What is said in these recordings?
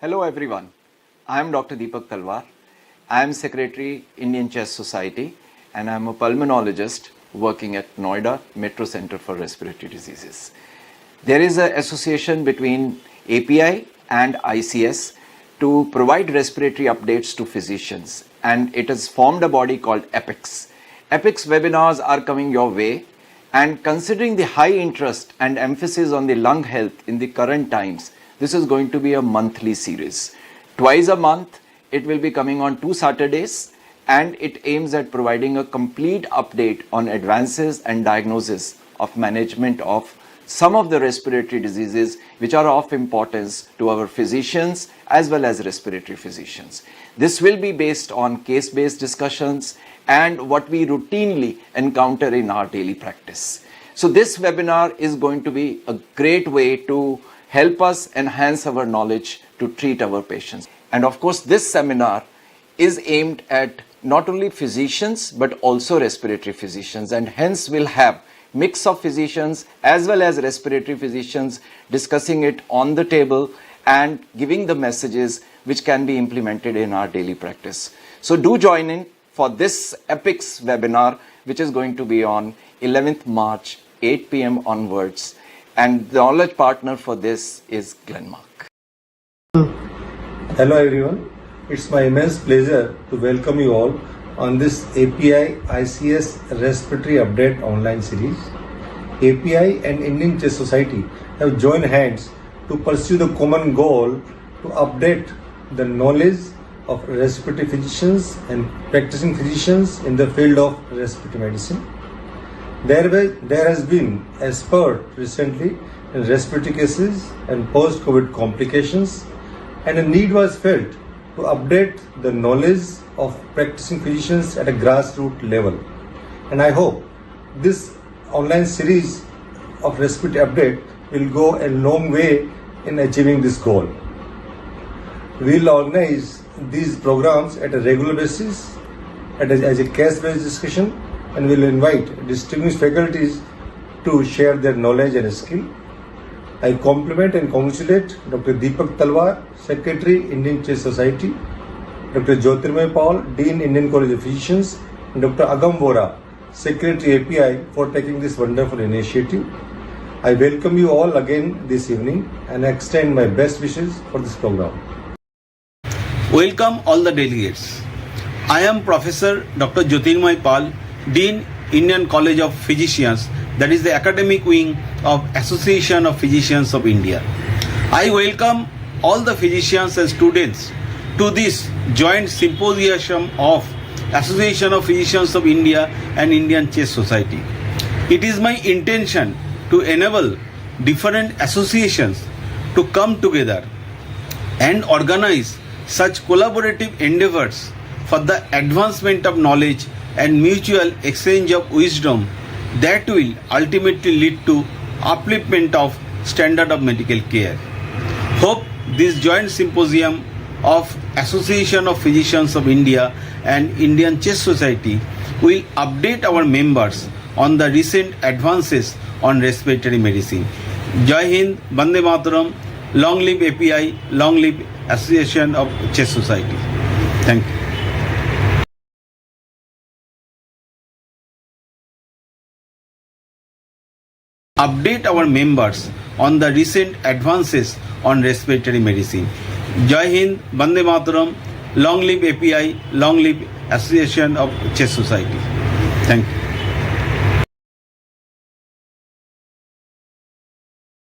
Hello everyone, I am Dr. Deepak Talwar. I am Secretary Indian Chest Society and I am a pulmonologist working at Noida Metro Center for Respiratory Diseases. There is an association between API and ICS to provide respiratory updates to physicians, and it has formed a body called EPICS. EPICS webinars are coming your way, and considering the high interest and emphasis on the lung health in the current times, this is going to be a monthly series. Twice a month, it will be coming on 2 Saturdays, and it aims at providing a complete update on advances and diagnosis of management of some of the respiratory diseases which are of importance to our physicians as well as respiratory physicians. This will be based on case-based discussions and what we routinely encounter in our daily practice. So this webinar is going to be a great way to help us enhance our knowledge to treat our patients. And of course, this seminar is aimed at not only physicians but also respiratory physicians, and hence we'll have mix of physicians as well as respiratory physicians discussing it on the table and giving the messages which can be implemented in our daily practice. So do join in for this EPICS webinar, which is going to be on 11th March, 8 p.m. onwards. And the knowledge partner for this is Glenmark. Hello everyone, it's my immense pleasure to welcome you all on this API ICS Respiratory Update online series. API and Indian Chest Society have joined hands to pursue the common goal to update the knowledge of respiratory physicians and practicing physicians in the field of respiratory medicine. There has been a spurt recently in respiratory cases and post-COVID complications, and a need was felt to update the knowledge of practicing physicians at a grassroots level. And I hope this online series of respiratory update will go a long way in achieving this goal. We will organize these programs at a regular basis as a case-based discussion, and will invite distinguished faculties to share their knowledge and skill. I compliment and congratulate Dr. Deepak Talwar, Secretary, Indian Chest Society, Dr. Jyotirmay Paul, Dean, Indian College of Physicians, and Dr. Agam Vora, Secretary, API, for taking this wonderful initiative. I welcome you all again this evening and extend my best wishes for this program. Welcome all the delegates. I am Professor Dr. Jyotirmay Paul, Dean, Indian College of Physicians, that is the academic wing of Association of Physicians of India. I welcome all the physicians and students to this joint symposium of Association of Physicians of India and Indian Chest Society. It is my intention to enable different associations to come together and organize such collaborative endeavors for the advancement of knowledge and mutual exchange of wisdom that will ultimately lead to upliftment of standard of medical care. Hope this joint symposium of Association of Physicians of India and Indian Chest Society will update our members on the recent advances on respiratory medicine. Jai Hind, Bande Mataram, long live API, long live Association of Chest Society. Thank you. Update our members on the recent advances on respiratory medicine. Jai Hind, Bande Mataram, long live API, long live Association of Chest Society. Thank you.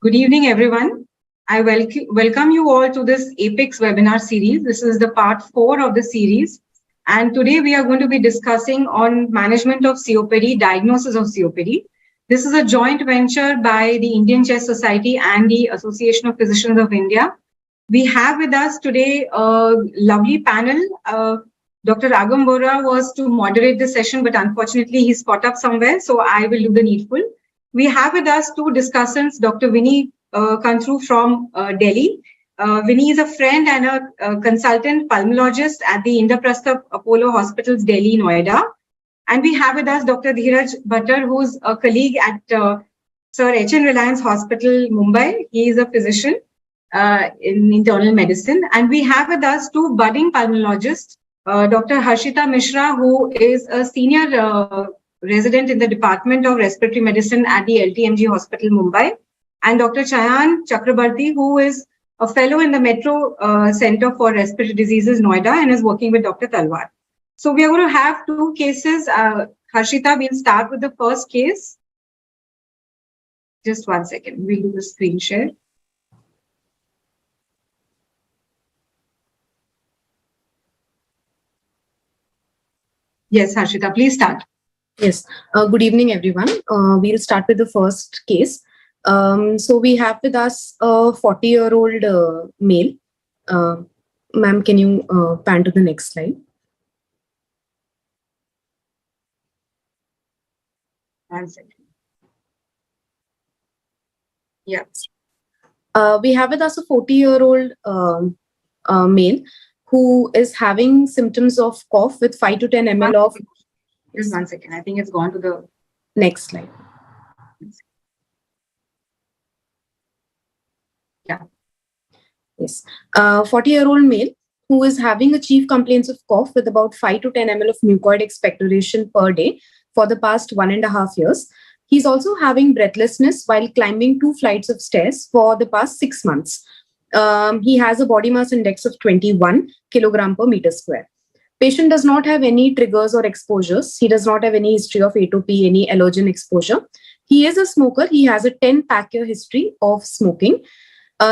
Good evening, everyone. I welcome you all to this APICS webinar series. This is the part 4 of the series. And today we are going to be discussing on management of COPD, diagnosis of COPD. This is a joint venture by the Indian Chest Society and the Association of Physicians of India. We have with us today a lovely panel. Dr. Agam Vora was to moderate the session, but unfortunately he's caught up somewhere, so I will do the needful. We have with us 2 discussants, Dr. Vinny Kantru from Delhi. Vinny is a friend and a consultant pulmonologist at the Indraprastha Apollo Hospitals, Delhi, Noida. And we have with us Dr. Dheeraj Bhattar, who's a colleague at Sir H.N. Reliance Hospital, Mumbai. He is a physician. in internal medicine. And we have with us two budding pulmonologists, Dr. Harshita Mishra, who is a senior resident in the Department of Respiratory Medicine at the LTMG Hospital, Mumbai, and Dr. Chayan Chakrabarti, who is a fellow in the Metro Center for Respiratory Diseases, Noida, and is working with Dr. Talwar. So we are going to have two cases. Harshita, we'll start with the first case. Just 1 second. We'll do the screen share. Yes, Harshita, please start. Yes. Good evening, everyone. We'll start with the first case. So we have with us a 40-year-old male. Ma'am, can you pan to the next slide? One second. Yeah. We have with us a 40-year-old male who is having symptoms of cough with 5 to 10 ml of... Just 1 second. I think it's gone to the next slide. Yeah. Yes. 40-year-old male who is having a chief complaints of cough with about 5 to 10 ml of mucoid expectoration per day for the past 1.5 years. He's also having breathlessness while climbing 2 flights of stairs for the past 6 months. He has a body mass index of 21 kilogram per meter square. Patient does not have any triggers or exposures. He does not have any history of atopy, any allergen exposure. He is a smoker. He has a 10-pack year history of smoking.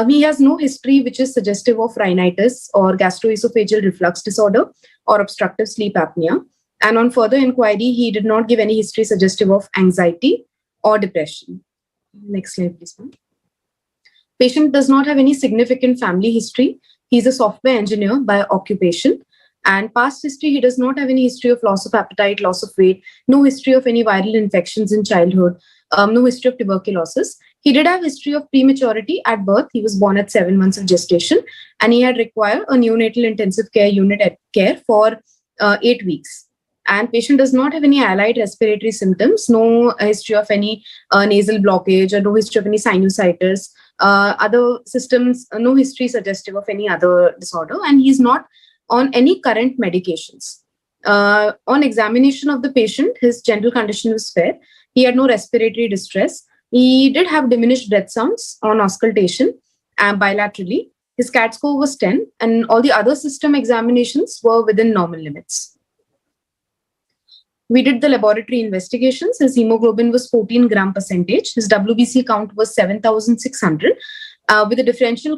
He has no history which is suggestive of rhinitis or gastroesophageal reflux disorder or obstructive sleep apnea. And on further inquiry, he did not give any history suggestive of anxiety or depression. Next slide, please, ma'am. Patient does not have any significant family history. He's a software engineer by occupation. And past history, he does not have any history of loss of appetite, loss of weight, no history of any viral infections in childhood, no history of tuberculosis. He did have history of prematurity at birth. He was born at 7 months of gestation, and he had required a neonatal intensive care unit at care for 8 weeks. And patient does not have any allied respiratory symptoms, no history of any nasal blockage, or no history of any sinusitis, other systems, no history suggestive of any other disorder, and he's not on any current medications. On examination of the patient, his general condition was fair. He had no respiratory distress. He did have diminished breath sounds on auscultation bilaterally. His CAT score was 10, and all the other system examinations were within normal limits. We did the laboratory investigations. His hemoglobin was 14 gram percentage. His WBC count was 7,600 with a differential.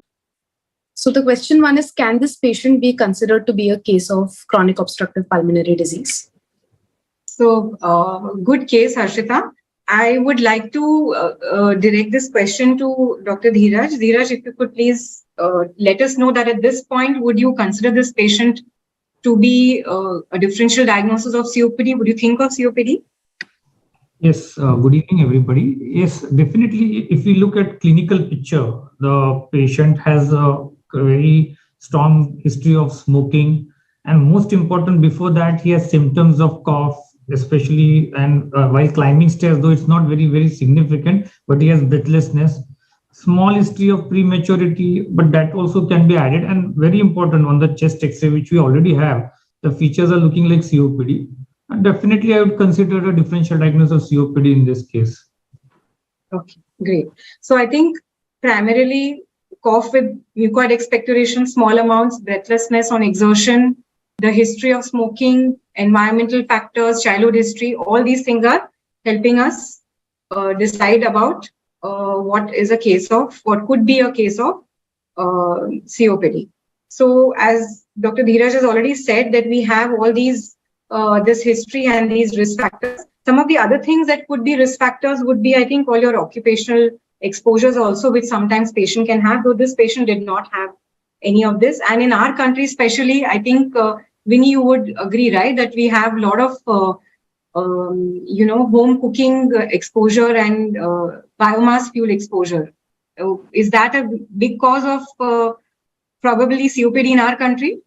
So the question one is, can this patient be considered to be a case of chronic obstructive pulmonary disease? So good case, Harshita. I would like to direct this question to Dr. Dheeraj. Dheeraj, if you could please let us know that at this point, would you consider this patient to be a differential diagnosis of COPD? Would you think of COPD? Yes, good evening, everybody. Yes, definitely. If we look at clinical picture, the patient has a very strong history of smoking, and most important, before that, he has symptoms of cough, especially and while climbing stairs, though it's not very significant, but he has breathlessness. Small history of prematurity, but that also can be added. And very important, on the chest X-ray, which we already have, the features are looking like COPD. And definitely, I would consider a differential diagnosis of COPD in this case. Okay, great. So I think primarily cough with mucoid expectoration, small amounts, breathlessness on exertion, the history of smoking, environmental factors, childhood history, all these things are helping us decide about what is a case of, what could be a case of COPD. So as Dr. Dheeraj has already said, that we have all these, this history and these risk factors. Some of the other things that could be risk factors would be, I think, all your occupational exposures also, which sometimes patient can have, though this patient did not have any of this. And in our country especially, I think, Vinny, you would agree, right, that we have a lot of home cooking exposure and biomass fuel exposure. Is that a big cause of probably COPD in our country?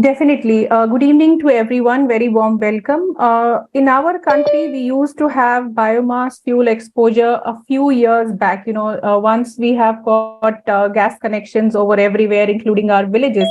Definitely. Good evening to everyone. Very warm welcome. In our country, we used to have biomass fuel exposure a few years back. Once we have got gas connections over everywhere, including our villages,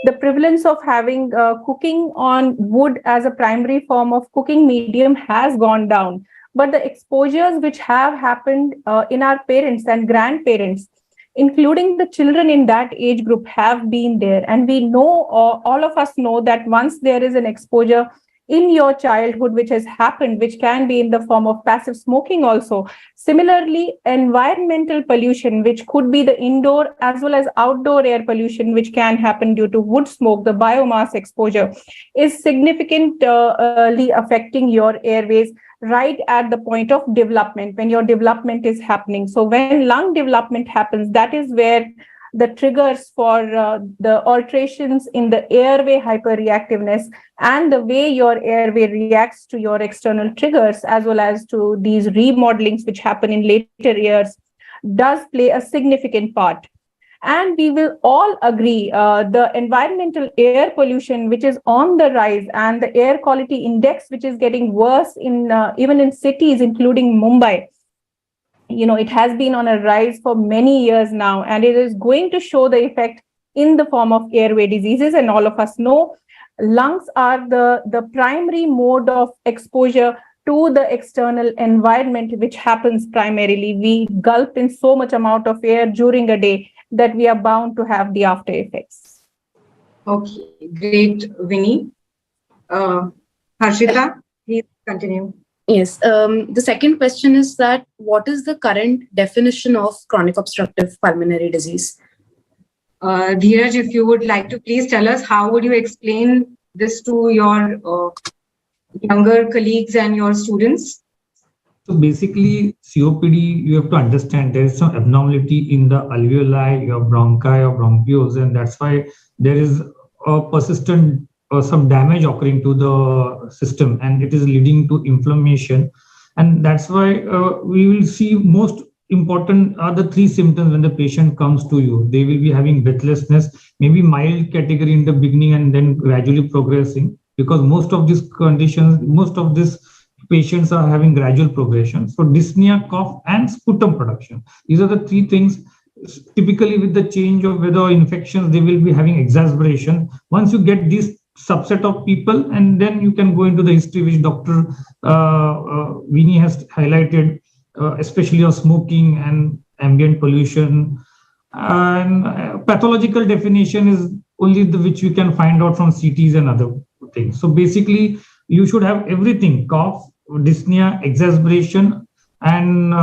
the prevalence of having cooking on wood as a primary form of cooking medium has gone down. But the exposures which have happened in our parents and grandparents, including the children in that age group, have been there. And we know, all of us know, that once there is an exposure in your childhood which has happened, which can be in the form of passive smoking also. Similarly, environmental pollution, which could be the indoor as well as outdoor air pollution, which can happen due to wood smoke, the biomass exposure, is significantly affecting your airways right at the point of development, when your development is happening. So when lung development happens, that is where the triggers for the alterations in the airway hyperreactiveness and the way your airway reacts to your external triggers, as well as to these remodelings which happen in later years, does play a significant part. And we will all agree, the environmental air pollution which is on the rise, and the air quality index which is getting worse in even in cities including Mumbai, it has been on a rise for many years now, and it is going to show the effect in the form of airway diseases. And all of us know lungs are the primary mode of exposure to the external environment, which happens primarily. We gulp in so much amount of air during a day that we are bound to have the after effects. Okay, great, Vinny. Harshita, please continue. Yes. The second question is that what is the current definition of chronic obstructive pulmonary disease? Dheeraj, if you would like to please tell us, how would you explain this to your younger colleagues and your students? So basically, COPD, you have to understand there is some abnormality in the alveoli, your bronchi or bronchioles, and that's why there is a persistent some damage occurring to the system, and it is leading to inflammation. And that's why we will see most important are the three symptoms when the patient comes to you. They will be having breathlessness, maybe mild category in the beginning and then gradually progressing, because most of these conditions, most of these patients are having gradual progression. So dyspnea, cough, and sputum production. These are the three things. Typically with the change of weather or infections, they will be having exacerbation. Once you get this subset of people, and then you can go into the history which Dr. Vinny has highlighted, especially of smoking and ambient pollution. And pathological definition is only which you can find out from CTs and other things. So basically, you should have everything: cough, dyspnea, exacerbation, and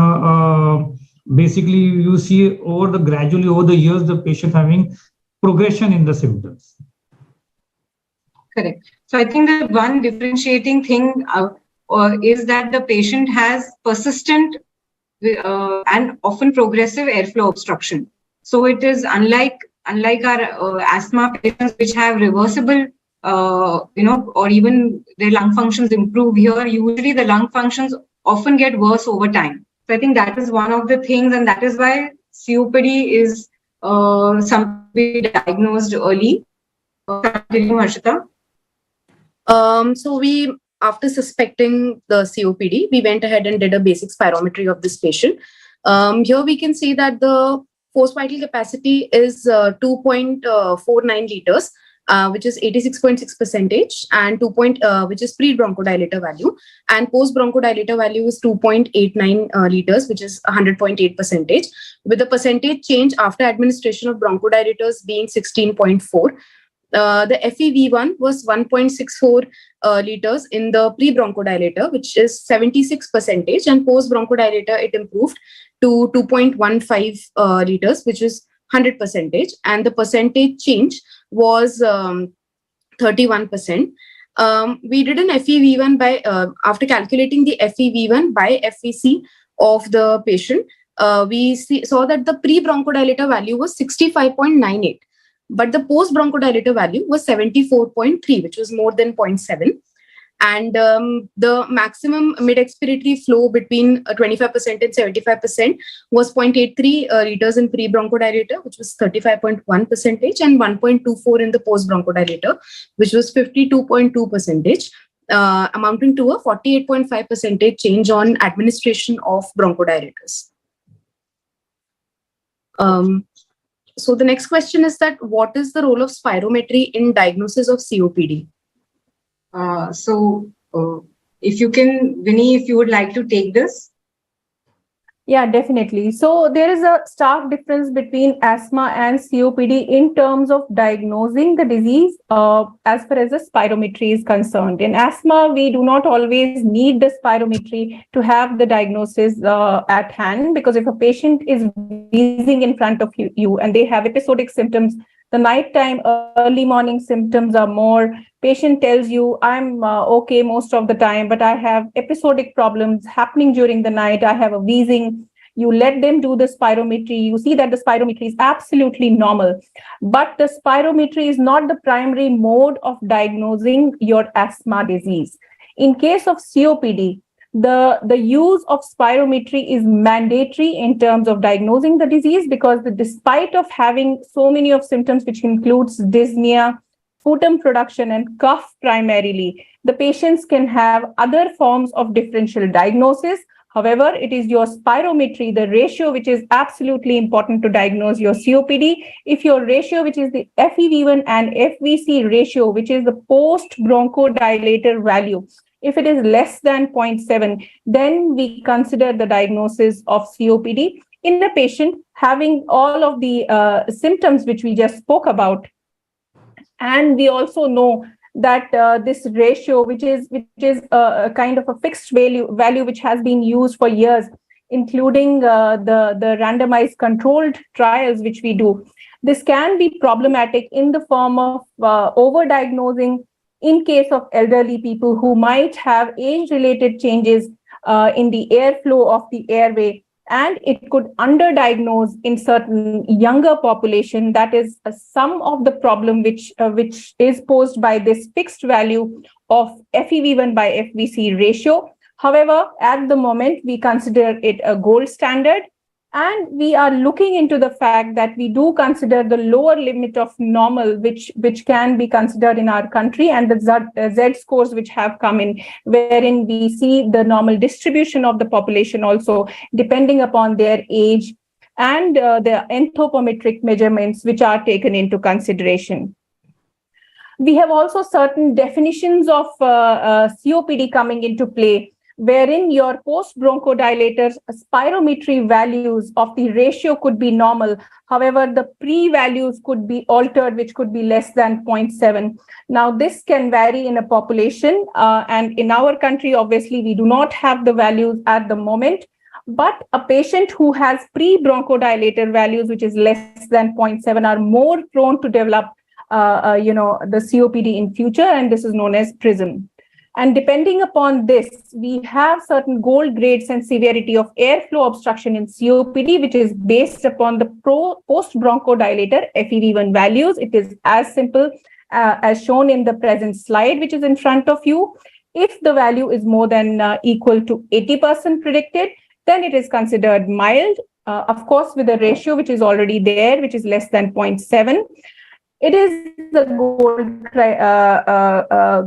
basically you see gradually over the years the patient having progression in the symptoms. Correct. So I think the one differentiating thing is that the patient has persistent and often progressive airflow obstruction. So it is unlike our asthma patients, which have reversible, or even their lung functions improve. Here, usually the lung functions often get worse over time. So I think that is one of the things, and that is why COPD is something diagnosed early. Continue, Harshita. So we, after suspecting the COPD, we went ahead and did a basic spirometry of this patient. Here we can see that the forced vital capacity is 2.49 liters, which is 86.6%, and which is pre-bronchodilator value, and post-bronchodilator value is 2.89 liters, which is 100.8%, with the percentage change after administration of bronchodilators being 16.4. The FEV1 was 1.64 liters in the pre-bronchodilator, which is 76%, and post-bronchodilator it improved to 2.15 liters, which is 100%, and the percentage change was 31%. We did an FEV1 by, after calculating the FEV1 by FVC of the patient, we saw that the pre-bronchodilator value was 65.98. But the post-bronchodilator value was 74.3, which was more than 0.7. And the maximum mid-expiratory flow between 25% and 75% was 0.83 liters in pre-bronchodilator, which was 35.1 percentage, and 1.24 in the post-bronchodilator, which was 52.2 percentage, amounting to a 48.5 percentage change on administration of bronchodilators. So the next question is that what is the role of spirometry in diagnosis of COPD? If you can, Vinny, if you would like to take this. Yeah, definitely. So there is a stark difference between asthma and COPD in terms of diagnosing the disease as far as the spirometry is concerned. In asthma, we do not always need the spirometry to have the diagnosis at hand, because if a patient is wheezing in front of you and they have episodic symptoms, the nighttime, early morning symptoms are more. Patient tells you, I'm okay most of the time, but I have episodic problems happening during the night. I have a wheezing. You let them do the spirometry. You see that the spirometry is absolutely normal. But the spirometry is not the primary mode of diagnosing your asthma disease. In case of COPD, the use of spirometry is mandatory in terms of diagnosing the disease, because despite of having so many of symptoms, which includes dyspnea, sputum production, and cough primarily, the patients can have other forms of differential diagnosis. However, it is your spirometry, the ratio, which is absolutely important to diagnose your COPD. If your ratio, which is the FEV1 and FVC ratio, which is the post-bronchodilator value, if it is less than 0.7, then we consider the diagnosis of COPD in a patient having all of the symptoms which we just spoke about. And we also know that this ratio, which is a kind of a fixed value which has been used for years, including the randomized controlled trials which we do, this can be problematic in the form of overdiagnosing in case of elderly people who might have age-related changes in the airflow of the airway, and it could underdiagnose in certain younger population. That is some of the problem which is posed by this fixed value of FEV1 by FVC ratio. However, at the moment, we consider it a gold standard, and we are looking into the fact that we do consider the lower limit of normal, which can be considered in our country, and the Z scores which have come in, wherein we see the normal distribution of the population also, depending upon their age and the anthropometric measurements which are taken into consideration. We have also certain definitions of COPD coming into play, wherein your post-bronchodilator spirometry values of the ratio could be normal. However, the pre-values could be altered, which could be less than 0.7. Now, this can vary in a population, and in our country, obviously, we do not have the values at the moment. But a patient who has pre-bronchodilator values, which is less than 0.7, are more prone to develop the COPD in future, and this is known as PRISM. And depending upon this, we have certain gold grades and severity of airflow obstruction in COPD, which is based upon the post-bronchodilator FEV1 values. It is as simple as shown in the present slide, which is in front of you. If the value is more than equal to 80% predicted, then it is considered mild, of course, with a ratio which is already there, which is less than 0.7. It is the gold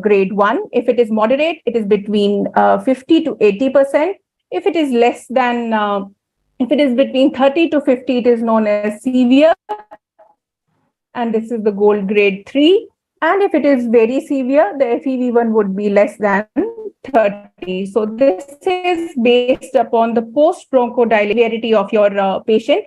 grade 1. If it is moderate, it is between 50 to 80%. If it is less than, if it is between 30 to 50, it is known as severe. And this is the gold grade 3. And if it is very severe, the FEV1 would be less than 30. So this is based upon the post-bronchodilator of your patient.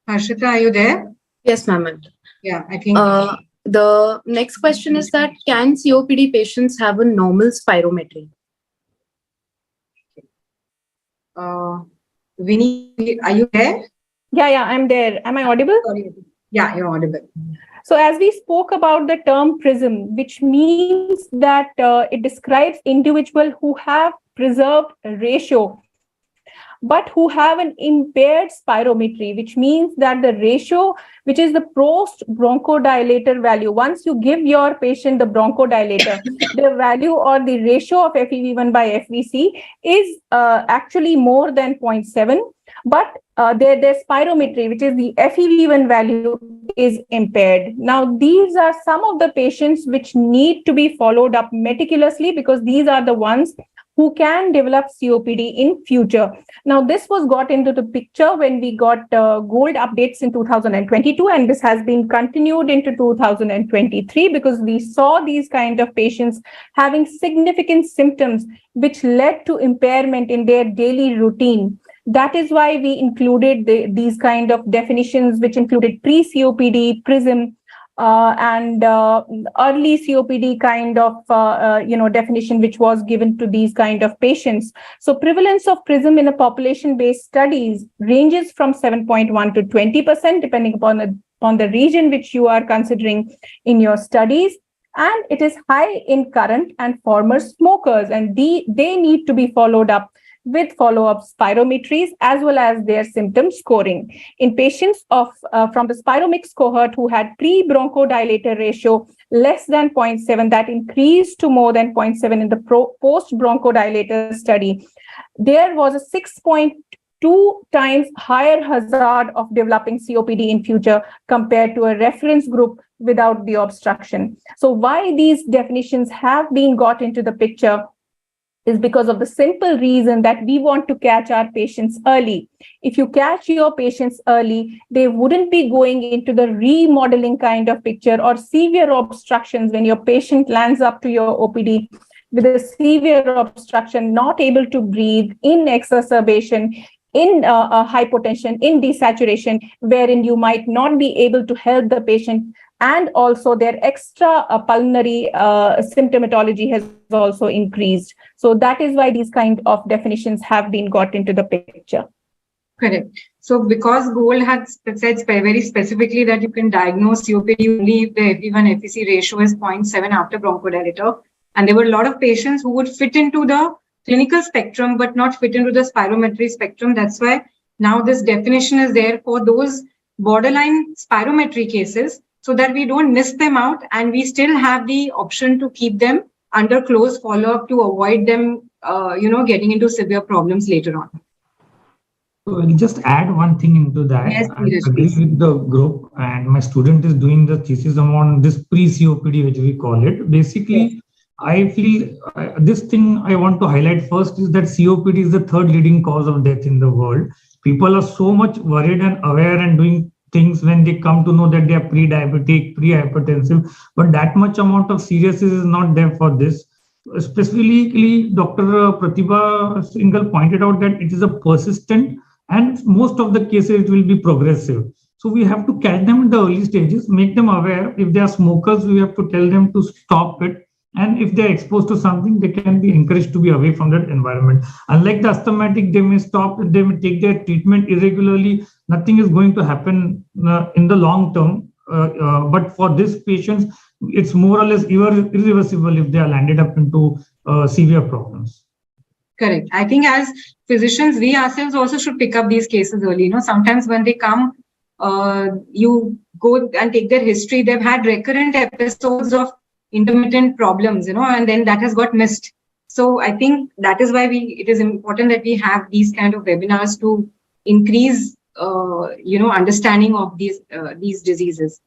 Harshita, are you there? Yes, ma'am. Yeah, I think. The next question is that can COPD patients have a normal spirometry? Vinny, are you there? Yeah, I'm there. Am I audible? Sorry. Yeah, you're audible. So, as we spoke about the term prism, which means that it describes individuals who have preserved ratio, but who have an impaired spirometry, which means that the ratio, which is the post bronchodilator value, once you give your patient the bronchodilator, the value or the ratio of FEV1 by FVC is actually more than 0.7, but their spirometry, which is the FEV1 value, is impaired. Now, these are some of the patients which need to be followed up meticulously, because these are the ones who can develop COPD in future. Now, this was got into the picture when we got gold updates in 2022, and this has been continued into 2023, because we saw these kind of patients having significant symptoms which led to impairment in their daily routine. That is why we included these kind of definitions, which included pre-COPD, PRISM, and early COPD kind of definition, which was given to these kind of patients. So prevalence of PRISM in a population-based studies ranges from 7.1 to 20%, depending upon the region which you are considering in your studies. And it is high in current and former smokers, and they need to be followed up with follow-up spirometries as well as their symptom scoring. In patients from the spiromix cohort who had pre-bronchodilator ratio less than 0.7, that increased to more than 0.7 in the post-bronchodilator study, there was a 6.2 times higher hazard of developing COPD in future compared to a reference group without the obstruction. So why these definitions have been got into the picture is because of the simple reason that we want to catch our patients early. If you catch your patients early, they wouldn't be going into the remodeling kind of picture or severe obstructions when your patient lands up to your OPD with a severe obstruction, not able to breathe, in exacerbation, in hypotension, in desaturation, wherein you might not be able to help the patient, and also their extra pulmonary symptomatology has also increased. So that is why these kind of definitions have been got into the picture. Correct. So because Gold had said very specifically that you can diagnose COPD only if the FEV1 FVC ratio is 0.7 after bronchodilator, and there were a lot of patients who would fit into the clinical spectrum but not fit into the spirometry spectrum. That's why now this definition is there for those borderline spirometry cases, so that we don't miss them out and we still have the option to keep them under close follow-up to avoid them, getting into severe problems later on. So I'll just add one thing into that. Yes, I agree with the group, and my student is doing the thesis on this pre-COPD, which we call it. Basically, yes. I feel this thing I want to highlight first is that COPD is the third leading cause of death in the world. People are so much worried and aware and doing things when they come to know that they are pre-diabetic, pre-hypertensive, but that much amount of seriousness is not there for this. Specifically, Dr. Pratibha Singhal pointed out that it is a persistent, and most of the cases it will be progressive. So we have to catch them in the early stages, make them aware. If they are smokers, we have to tell them to stop it. And if they're exposed to something, they can be encouraged to be away from that environment. Unlike the asthmatic, they may stop, they may take their treatment irregularly. Nothing is going to happen in the long term. But for these patients, it's more or less irreversible if they are landed up into severe problems. Correct. I think as physicians, we ourselves also should pick up these cases early. Sometimes when they come, you go and take their history. They've had recurrent episodes of intermittent problems, and then that has got missed. So I think that is why it is important that we have these kind of webinars to increase, understanding of these diseases.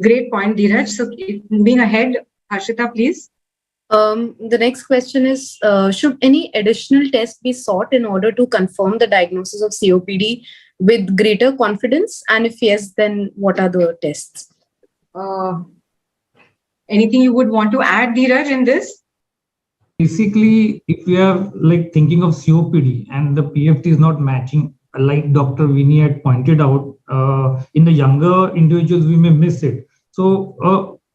Great point, Dheeraj. So moving ahead, Harshita, please. The next question is, should any additional test be sought in order to confirm the diagnosis of COPD with greater confidence? And if yes, then what are the tests? Anything you would want to add, Dheeraj, in this? Basically, if we are thinking of COPD and the PFT is not matching, like Dr. Vinny had pointed out, in the younger individuals, we may miss it. So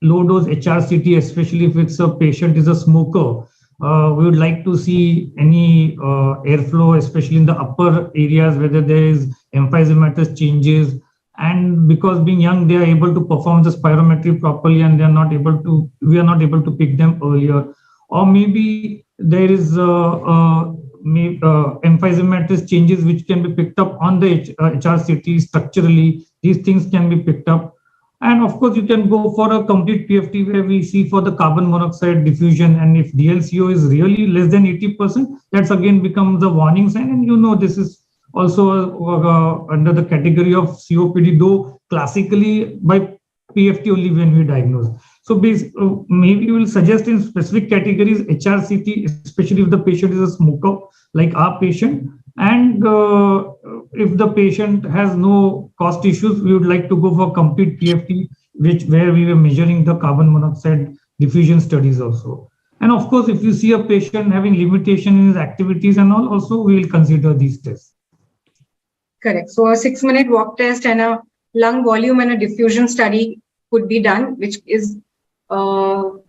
low dose HRCT, especially if it's a patient is a smoker, We would like to see any airflow, especially in the upper areas, whether there is emphysematous changes. And because being young, they are able to perform the spirometry properly, and we are not able to pick them earlier. Or maybe there is emphysematous changes which can be picked up on the HRCT structurally. These things can be picked up. And of course, you can go for a complete PFT where we see for the carbon monoxide diffusion. And if DLCO is really less than 80%, that's again becomes a warning sign. And this is also under the category of COPD, though classically by PFT only when we diagnose. So maybe we will suggest in specific categories HRCT, especially if the patient is a smoker like our patient. And if the patient has no cost issues, we would like to go for complete PFT, where we were measuring the carbon monoxide diffusion studies also. And of course, if you see a patient having limitation in his activities and all, also we will consider these tests. Correct. So a 6-minute walk test and a lung volume and a diffusion study could be done, which is available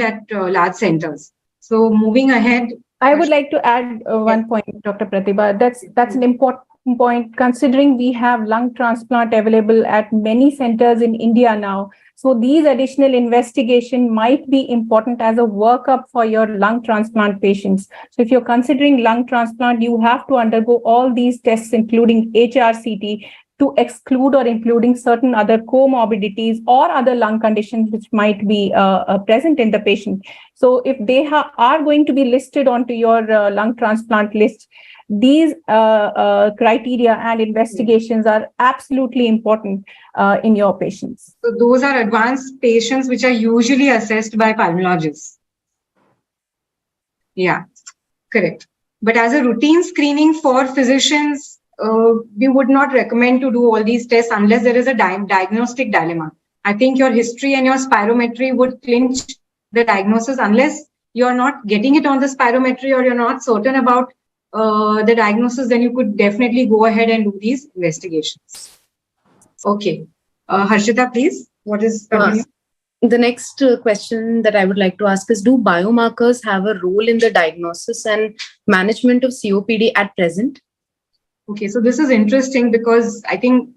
at large centers. So moving ahead, I would like to add one point, Dr. Pratibha. That's an important point, considering we have lung transplant available at many centers in India now. So these additional investigation might be important as a workup for your lung transplant patients. So if you're considering lung transplant, you have to undergo all these tests, including HRCT, to exclude or including certain other comorbidities or other lung conditions which might be present in the patient. So if they are going to be listed onto your lung transplant list, these criteria and investigations are absolutely important in your patients. So those are advanced patients which are usually assessed by pulmonologists. Yeah, correct. But as a routine screening for physicians, we would not recommend to do all these tests unless there is a diagnostic dilemma. I think your history and your spirometry would clinch the diagnosis. Unless you're not getting it on the spirometry or you're not certain about the diagnosis, then you could definitely go ahead and do these investigations. Okay. Harshita, please. What is the next question that I would like to ask is, do biomarkers have a role in the diagnosis and management of COPD at present? Okay, so this is interesting because I think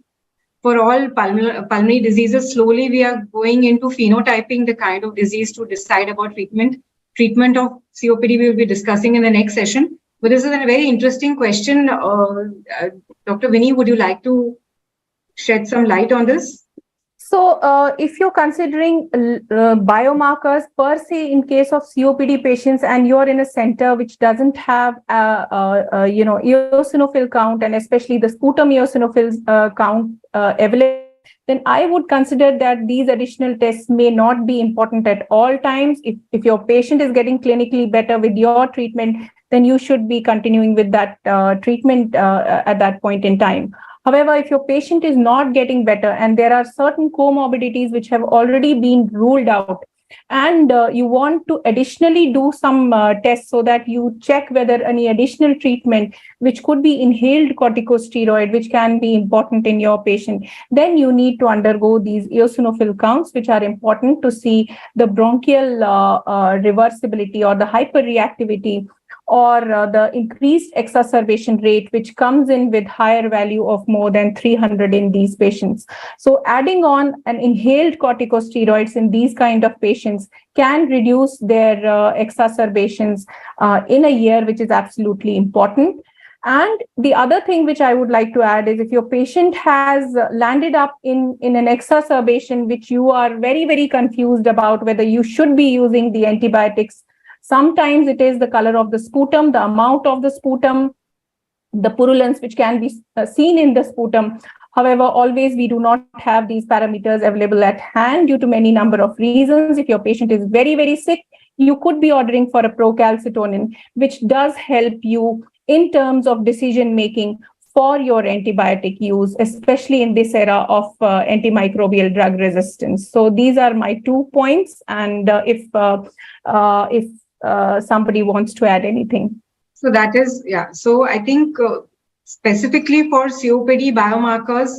for all pulmonary diseases, slowly we are going into phenotyping the kind of disease to decide about treatment. Treatment of COPD we will be discussing in the next session. But this is a very interesting question. Dr. Vinny, would you like to shed some light on this? So if you're considering biomarkers per se in case of COPD patients and you're in a center which doesn't have eosinophil count, and especially the sputum eosinophils count available, then I would consider that these additional tests may not be important at all times. If your patient is getting clinically better with your treatment, then you should be continuing with that treatment at that point in time. However, if your patient is not getting better and there are certain comorbidities which have already been ruled out, and you want to additionally do some tests so that you check whether any additional treatment, which could be inhaled corticosteroid, which can be important in your patient, then you need to undergo these eosinophil counts, which are important to see the bronchial reversibility or the hyperreactivity, or the increased exacerbation rate, which comes in with higher value of more than 300 in these patients. So adding on an inhaled corticosteroids in these kind of patients can reduce their exacerbations in a year, which is absolutely important. And the other thing which I would like to add is, if your patient has landed up in an exacerbation, which you are very, very confused about whether you should be using the antibiotics. Sometimes it is the color of the sputum, the amount of the sputum, the purulence which can be seen in the sputum. However, always we do not have these parameters available at hand due to many number of reasons. If your patient is very, very sick, you could be ordering for a procalcitonin, which does help you in terms of decision making for your antibiotic use, especially in this era of antimicrobial drug resistance. So these are my 2 points. And if somebody wants to add anything. So that is, yeah. So I think specifically for COPD biomarkers,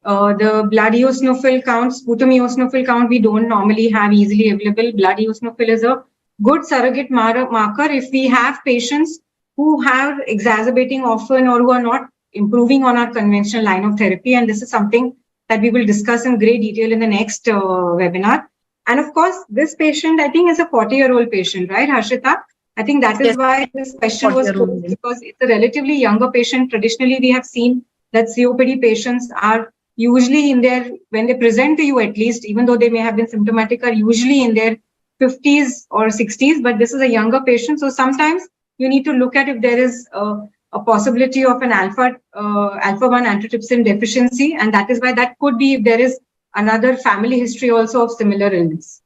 the blood eosinophil count, sputum eosinophil count, we don't normally have easily available. Blood eosinophil is a good surrogate marker if we have patients who have exacerbating often or who are not improving on our conventional line of therapy. And this is something that we will discuss in great detail in the next webinar. And of course, this patient, I think, is a 40-year-old patient, right, Harshita? I think that is why this question was posed, because it's a relatively younger patient. Traditionally, we have seen that COPD patients are usually in their, when they present to you at least, even though they may have been symptomatic, are usually in their 50s or 60s, but this is a younger patient. So sometimes you need to look at if there is a possibility of an alpha-1 antitrypsin deficiency, and that is why that could be if there is another family history also of similar illness.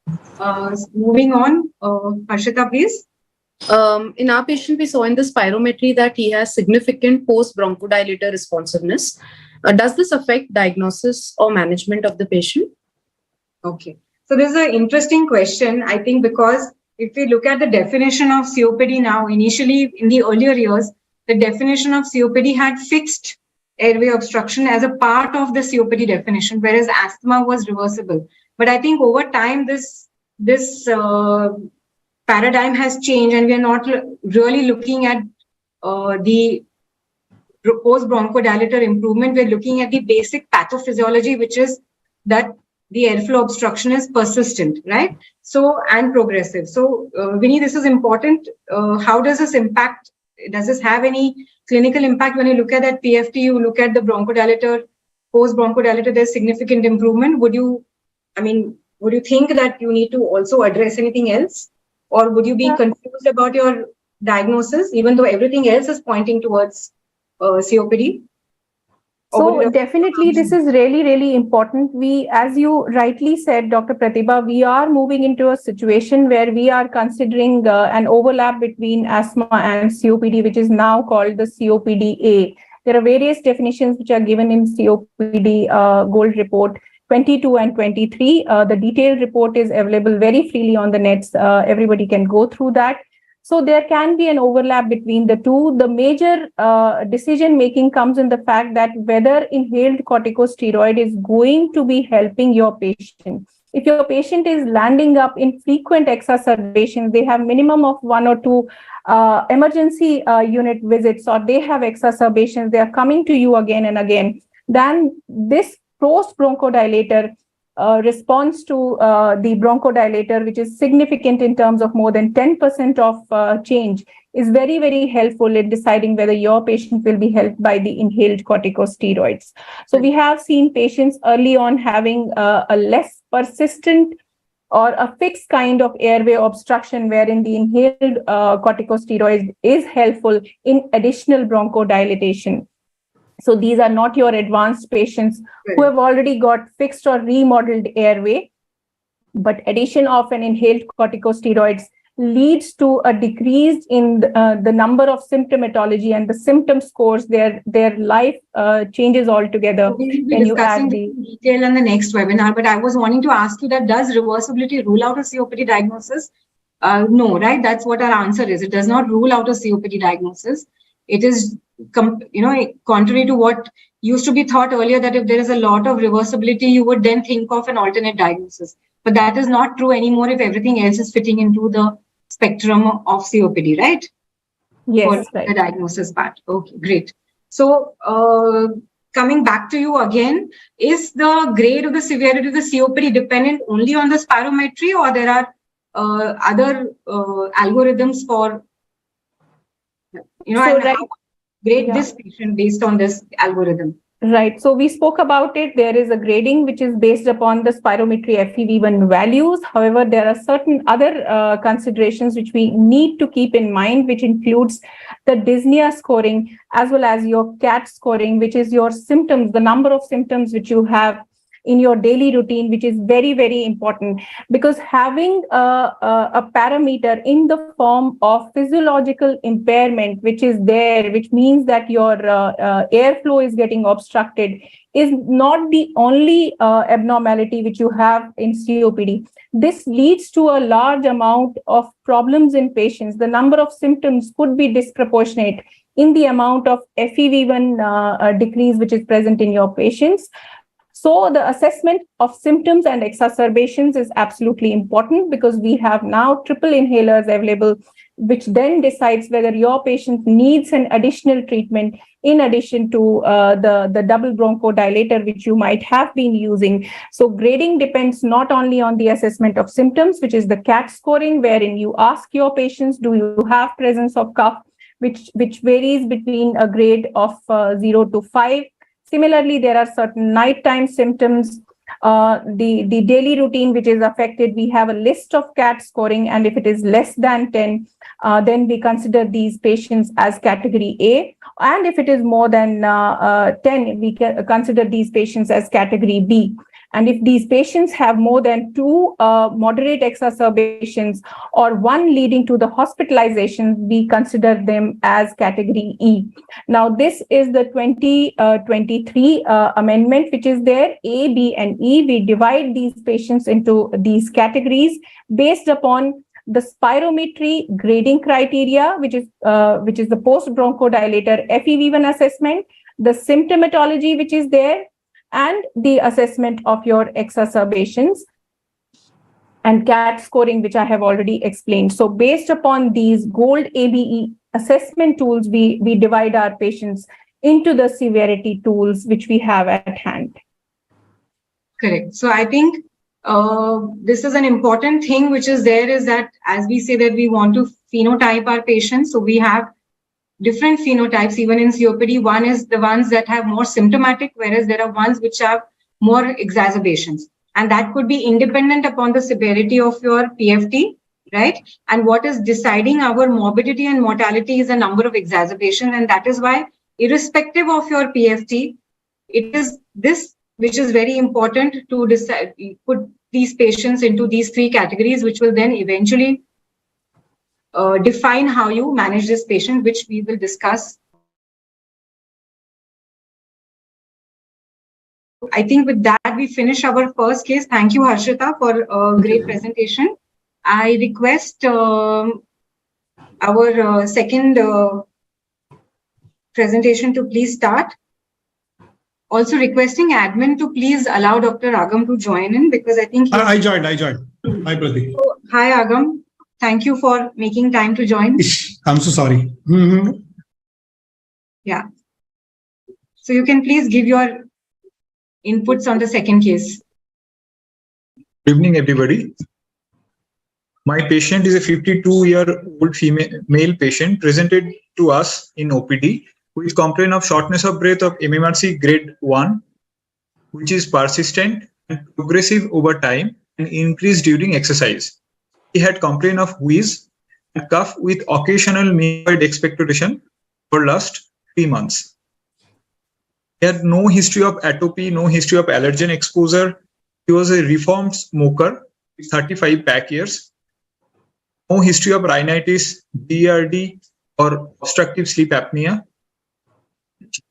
Moving on, Harshita, please. In our patient, we saw in the spirometry that he has significant post-bronchodilator responsiveness. Does this affect diagnosis or management of the patient? Okay. So this is an interesting question, I think, because if we look at the definition of COPD now, initially in the earlier years, the definition of COPD had fixed airway obstruction as a part of the COPD definition, whereas asthma was reversible. But I think over time, this paradigm has changed, and we are not really looking at the post-bronchodilator improvement. We're looking at the basic pathophysiology, which is that the airflow obstruction is persistent, right? So, and progressive. So, Vinny, this is important. How does this impact? Does this have any clinical impact? When you look at that PFT, you look at the bronchodilator, post-bronchodilator, there's significant improvement. Would you think that you need to also address anything else? Or would you be confused about your diagnosis, even though everything else is pointing towards COPD? So definitely this is really, really important. We, as you rightly said, Dr. Pratibha, we are moving into a situation where we are considering an overlap between asthma and COPD, which is now called the COPD-A. There are various definitions which are given in COPD Gold Report 22 and 23. The detailed report is available very freely on the net. Everybody can go through that. So there can be an overlap between the two. The major decision making comes in the fact that whether inhaled corticosteroid is going to be helping your patient. If your patient is landing up in frequent exacerbations, they have minimum of 1 or 2 emergency unit visits, or they have exacerbations, they are coming to you again and again, then this post-bronchodilator response to the bronchodilator, which is significant in terms of more than 10% of change, is very, very helpful in deciding whether your patient will be helped by the inhaled corticosteroids. So we have seen patients early on having a less persistent or a fixed kind of airway obstruction, wherein the inhaled corticosteroid is helpful in additional bronchodilation. So these are not your advanced patients who have already got fixed or remodeled airway, but addition of an inhaled corticosteroids leads to a decrease in the number of symptomatology and the symptom scores. Their life changes altogether. We will be discussing the detail in the next webinar, but I was wanting to ask you that does reversibility rule out a COPD diagnosis? No, right? That's what our answer is. It does not rule out a COPD diagnosis. It is, contrary to what used to be thought earlier, that if there is a lot of reversibility, you would then think of an alternate diagnosis. But that is not true anymore if everything else is fitting into the spectrum of COPD, right? Yes, for the diagnosis part. Okay, great. So, coming back to you again, is the grade of the severity of the COPD dependent only on the spirometry, or there are other algorithms for, grade this patient based on this algorithm? Right. So we spoke about it. There is a grading which is based upon the spirometry FEV1 values. However, there are certain other considerations which we need to keep in mind, which includes the dyspnea scoring as well as your CAT scoring, which is your symptoms, the number of symptoms which you have in your daily routine, which is very, very important, because having a parameter in the form of physiological impairment, which is there, which means that your airflow is getting obstructed, is not the only abnormality which you have in COPD. This leads to a large amount of problems in patients. The number of symptoms could be disproportionate in the amount of FEV1 decrease which is present in your patients. So the assessment of symptoms and exacerbations is absolutely important, because we have now triple inhalers available, which then decides whether your patient needs an additional treatment in addition to the double bronchodilator which you might have been using. So grading depends not only on the assessment of symptoms, which is the CAT scoring, wherein you ask your patients, do you have presence of cough, which varies between a grade of 0 to 5. Similarly, there are certain nighttime symptoms, the daily routine which is affected. We have a list of CAT scoring, and if it is less than 10, then we consider these patients as category A. And if it is more than 10, we can consider these patients as category B. And if these patients have more than 2 moderate exacerbations or 1 leading to the hospitalization, we consider them as category E. Now, this is the 2023 amendment, which is there, A, B, and E. We divide these patients into these categories based upon the spirometry grading criteria, which is the post-bronchodilator FEV1 assessment, the symptomatology which is there, and the assessment of your exacerbations and CAT scoring, which I have already explained. So based upon these GOLD ABE assessment tools, we divide our patients into the severity tools which we have at hand. Correct. So I think this is an important thing which is there, is that as we say that we want to phenotype our patients, so we have different phenotypes even in COPD. One is the ones that have more symptomatic, whereas there are ones which have more exacerbations. And that could be independent upon the severity of your PFT, right? And what is deciding our morbidity and mortality is the number of exacerbations. And that is why, irrespective of your PFT, it is this which is very important to decide, put these patients into these 3 categories, which will then eventually define how you manage this patient, which we will discuss. I think with that, we finish our first case. Thank you, Harshita, for a great presentation. I request our second presentation to please start. Also requesting admin to please allow Dr. Agam to join in, because I think I joined. Hi, Pradeep. So, hi, Agam. Thank you for making time to join. I'm so sorry. Yeah. So you can please give your inputs on the second case. Good evening, everybody. My patient is a 52-year-old male patient presented to us in OPD with complaint of shortness of breath of MMRC grade 1, which is persistent and progressive over time and increased during exercise. He had complaint of wheeze and cough with occasional mucoid expectoration for last 3 months. He had no history of atopy, no history of allergen exposure. He was a reformed smoker with 35 pack years. No history of rhinitis, BRD, or obstructive sleep apnea.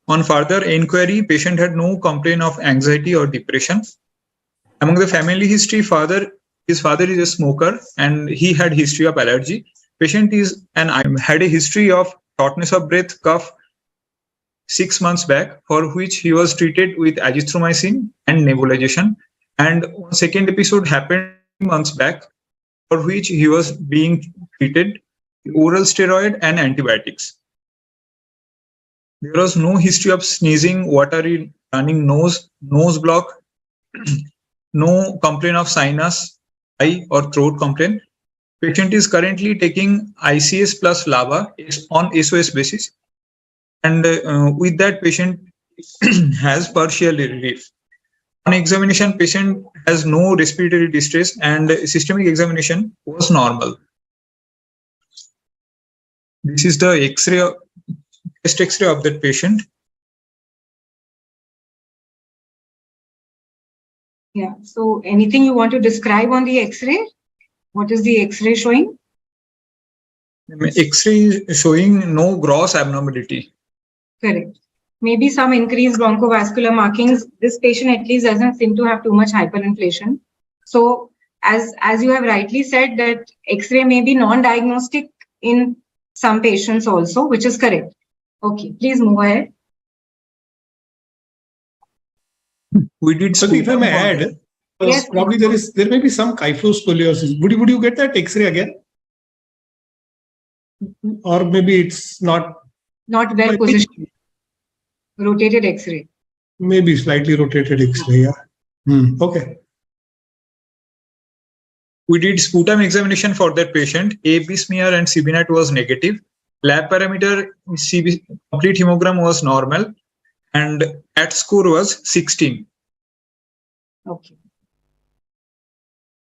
On further inquiry, patient had no complaint of anxiety or depression. Among the family history, his father is a smoker and he had history of allergy. Patient had a history of shortness of breath, cough 6 months back, for which he was treated with azithromycin and nebulization. And one second episode happened 3 months back, for which he was being treated with oral steroid and antibiotics. There was no history of sneezing, watery running nose, nose block, no complaint of sinus, eye or throat complaint. Patient is currently taking ICS plus LAVA on SOS basis. And with that, patient has partial relief. On examination, patient has no respiratory distress and systemic examination was normal. This is the X-ray, chest X-ray of that patient. Yeah. So anything you want to describe on the X-ray? What is the X-ray showing? X-ray showing no gross abnormality. Correct. Maybe some increased bronchovascular markings. This patient at least doesn't seem to have too much hyperinflation. So as you have rightly said, that X-ray may be non-diagnostic in some patients also, which is correct. Okay, please move ahead. We did But if I sputum may count. add, Yes, probably there may be some kyphoscoliosis. Would you get that X-ray again? Or maybe it's not not well positioned, rotated X-ray. maybe slightly rotated X-ray. Yeah. Okay. We did sputum examination for that patient. AB smear and CBNAT was negative. Lab parameter complete hemogram was normal, and AT score was 16. Okay.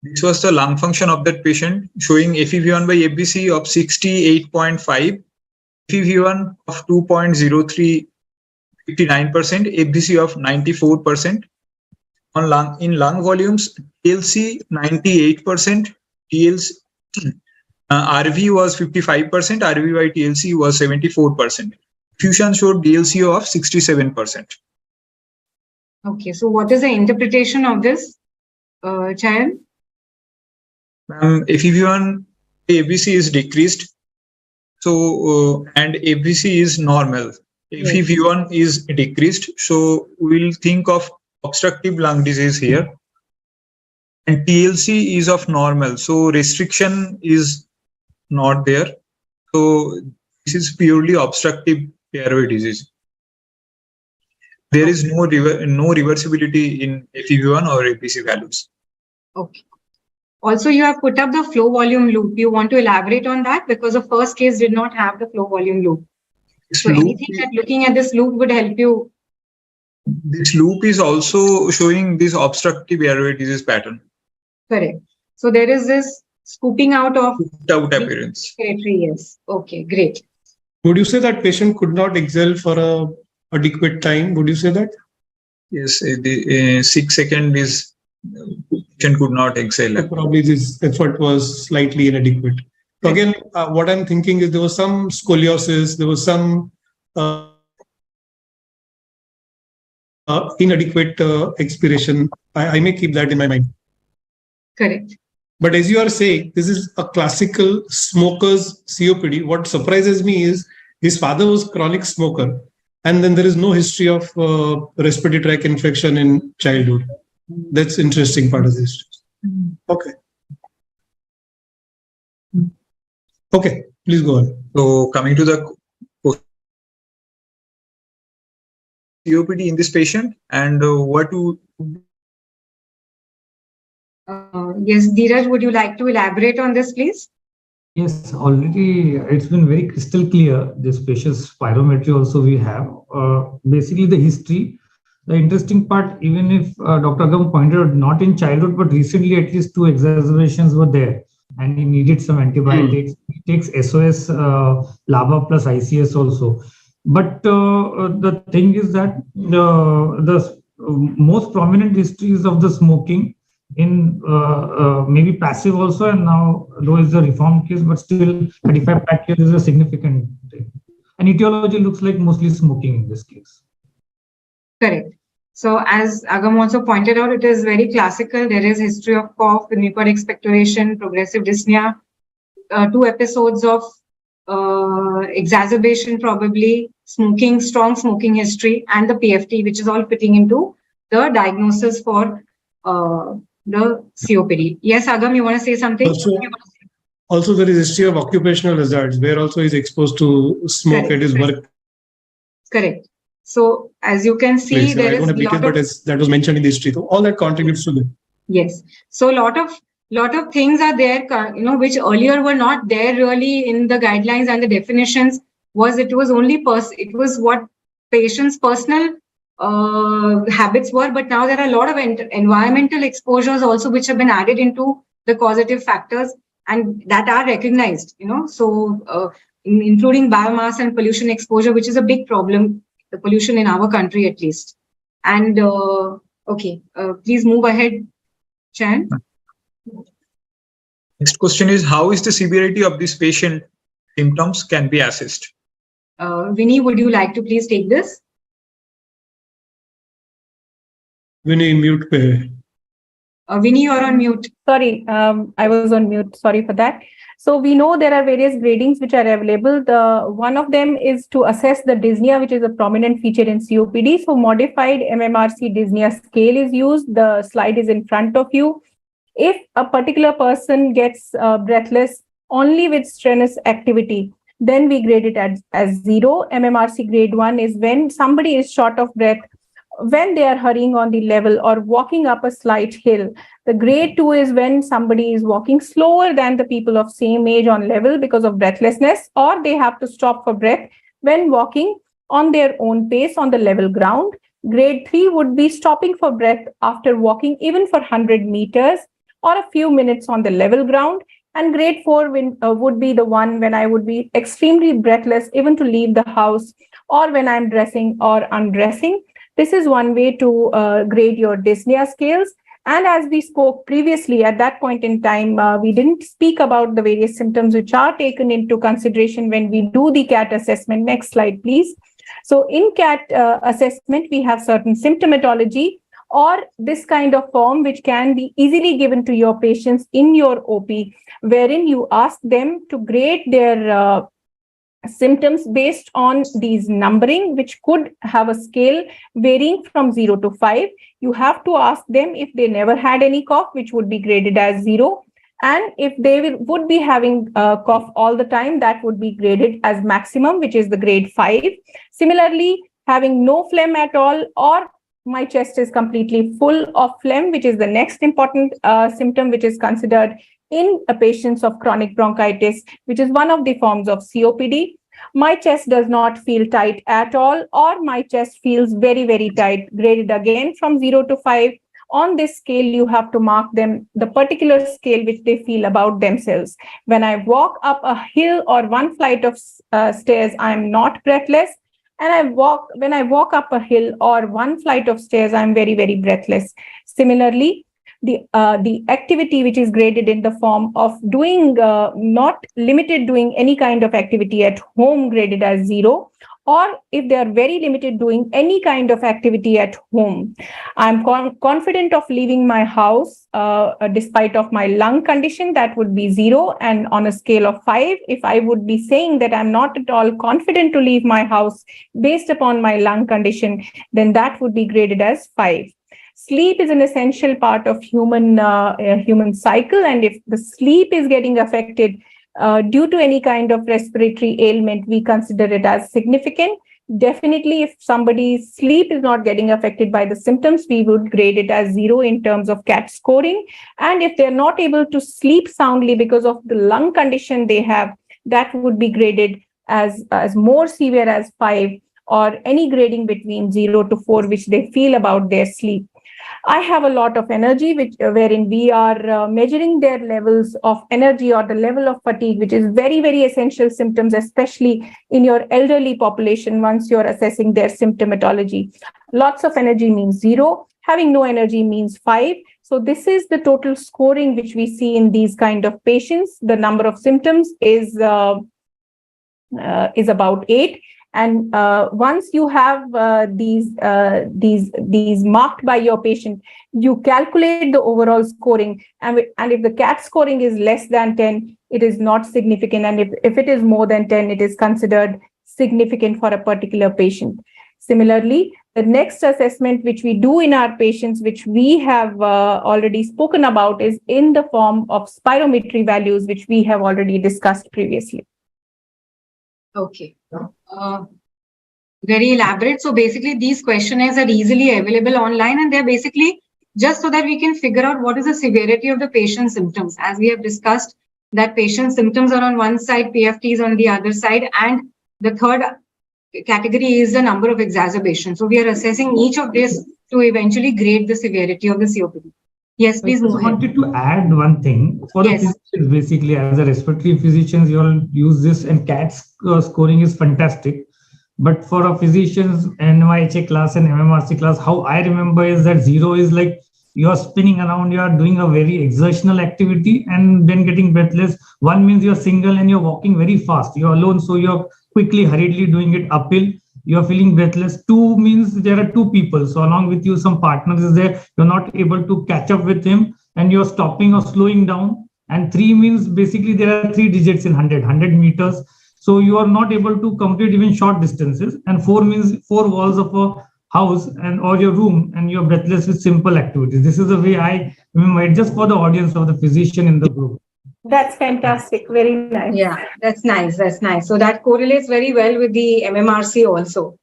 This was the lung function of that patient, showing FEV1 by FBC of 68.5, FEV1 of 2.03, 59%, FBC of 94%. In lung volumes, TLC 98%, TLC RV was 55%, RV by TLC was 74%. Fusion showed DLC of 67%. Okay. So what is the interpretation of this, Chayan? FEV1 ABC is decreased, so and ABC is normal. FEV1 is decreased, so we'll think of obstructive lung disease here. And TLC is of normal, so restriction is not there. So this is purely obstructive airway disease. There is no reversibility in FEV1 or APC values. Okay. Also, you have put up the flow volume loop. You want to elaborate on that because the first case did not have the flow volume loop. So anything that looking at this loop would help you. This loop is also showing this obstructive airway disease pattern. Correct. So there is this scooping out of appearance. Yes. Okay, great. Would you say that patient could not exhale for a adequate time? Would you say that? Yes, the 6 seconds is patient could not exhale. So probably this effort was slightly inadequate. So again, what I'm thinking is there was some scoliosis, there was some inadequate expiration. I may keep that in my mind. Correct. But as you are saying, this is a classical smoker's COPD. What surprises me is his father was chronic smoker, and then there is no history of respiratory tract infection in childhood. That's interesting part of this. Okay. Okay, please go on. So coming to the COPD in this patient and what to. Yes, Dheeraj, would you like to elaborate on this, please? Yes, already it's been very crystal clear. This patient's spirometry also we have. Basically the history. The interesting part, even if Dr. Agam pointed out, not in childhood, but recently at least 2 exacerbations were there and he needed some antibiotics. He takes SOS, LABA plus ICS also. But the thing is that the most prominent histories of the smoking in maybe passive also, and now though it's a reformed case, but still 35 pack here is a significant thing. And etiology looks like mostly smoking in this case. Correct. So as Agam also pointed out, it is very classical. There is history of cough, mucous expectoration, progressive dyspnea, 2 episodes of exacerbation probably, smoking, strong smoking history, and the PFT, which is all fitting into the diagnosis for the COPD. Yes, Agam, you want to say something? Also there is history of occupational hazards, where also is exposed to smoke at his work. Correct. So as you can see, there is a lot of, but as that was mentioned in the history, so all that contributes to it. Yes. So a lot of things are there, which earlier were not there really in the guidelines and the definitions. It was what patients' personal habits were, but now there are a lot of environmental exposures also which have been added into the causative factors and that are recognized. So including biomass and pollution exposure, which is a big problem. The pollution in our country, at least. And please move ahead, Chan. Next question is, how is the severity of this patient symptoms can be assessed? Vinny, would you like to please take this? Vinny, mute. Vinny, you're on mute. Sorry, I was on mute. Sorry for that. So we know there are various gradings which are available. One of them is to assess the dyspnea, which is a prominent feature in COPD. So modified MMRC dyspnea scale is used. The slide is in front of you. If a particular person gets breathless only with strenuous activity, then we grade it as 0. MMRC grade 1 is when somebody is short of breath when they are hurrying on the level or walking up a slight hill. The grade 2 is when somebody is walking slower than the people of same age on level because of breathlessness, or they have to stop for breath when walking on their own pace on the level ground. Grade 3 would be stopping for breath after walking even for 100 meters or a few minutes on the level ground. And grade 4 would be the one when I would be extremely breathless even to leave the house or when I'm dressing or undressing. This is one way to grade your dyspnea scales. And as we spoke previously, at that point in time, we didn't speak about the various symptoms which are taken into consideration when we do the CAT assessment. Next slide, please. So in CAT assessment, we have certain symptomatology or this kind of form which can be easily given to your patients in your OP, wherein you ask them to grade their symptoms based on these numbering, which could have a scale varying from 0 to 5. You have to ask them if they never had any cough, which would be graded as 0. And if they would be having cough all the time, that would be graded as maximum, which is the grade 5. Similarly, having no phlegm at all, or my chest is completely full of phlegm, which is the next important symptom which is considered in patients of chronic bronchitis, which is one of the forms of COPD. My chest does not feel tight at all, or my chest feels very, very tight, graded again from 0 to 5. On this scale, you have to mark them the particular scale which they feel about themselves. When I walk up a hill or one flight of stairs, I am not breathless. And when I walk up a hill or one flight of stairs, I'm very, very breathless. Similarly, the activity which is graded in the form of doing, not limited doing any kind of activity at home, graded as 0, or if they are very limited doing any kind of activity at home. I'm confident of leaving my house despite of my lung condition, that would be 0. And on a scale of 5, if I would be saying that I'm not at all confident to leave my house based upon my lung condition, then that would be graded as 5. Sleep is an essential part of human cycle, and if the sleep is getting affected due to any kind of respiratory ailment, we consider it as significant. Definitely, if somebody's sleep is not getting affected by the symptoms, we would grade it as 0 in terms of CAT scoring. And if they're not able to sleep soundly because of the lung condition they have, that would be graded as more severe as 5, or any grading between 0 to 4, which they feel about their sleep. I have a lot of energy, wherein we are measuring their levels of energy or the level of fatigue, which is very, very essential symptoms, especially in your elderly population once you're assessing their symptomatology. Lots of energy means 0. Having no energy means 5. So this is the total scoring which we see in these kind of patients. The number of symptoms is about 8. And once you have these marked by your patient, you calculate the overall scoring. And if the CAT scoring is less than 10, it is not significant. And if it is more than 10, it is considered significant for a particular patient. Similarly, the next assessment which we do in our patients, which we have already spoken about, is in the form of spirometry values, which we have already discussed previously. Okay. Very elaborate. So basically, these questionnaires are easily available online, and they're basically just so that we can figure out what is the severity of the patient's symptoms. As we have discussed, that patient's symptoms are on one side, PFTs on the other side, and the third category is the number of exacerbations. So we are assessing each of this to eventually grade the severity of the COPD. Yes, please move ahead. I wanted to add one thing. For the physicians, basically, as a respiratory physicians, you all use this, and CAT scoring is fantastic. But for a physician's NYHA class and MMRC class, how I remember is that 0 is like you're spinning around, you're doing a very exertional activity and then getting breathless. 1 means you're single and you're walking very fast. You're alone, so you're quickly, hurriedly doing it uphill. You're feeling breathless. 2 means there are 2 people. So along with you, some partner is there. You're not able to catch up with him and you're stopping or slowing down. and 3 means basically there are 3 digits in 100 meters. So you are not able to complete even short distances. And 4 means 4 walls of a house and or your room, and you're breathless with simple activities. This is the way I remember it, just for the audience of the physician in the group. That's fantastic. Very nice. Yeah, that's nice. That's nice. So that correlates very well with the MMRC also,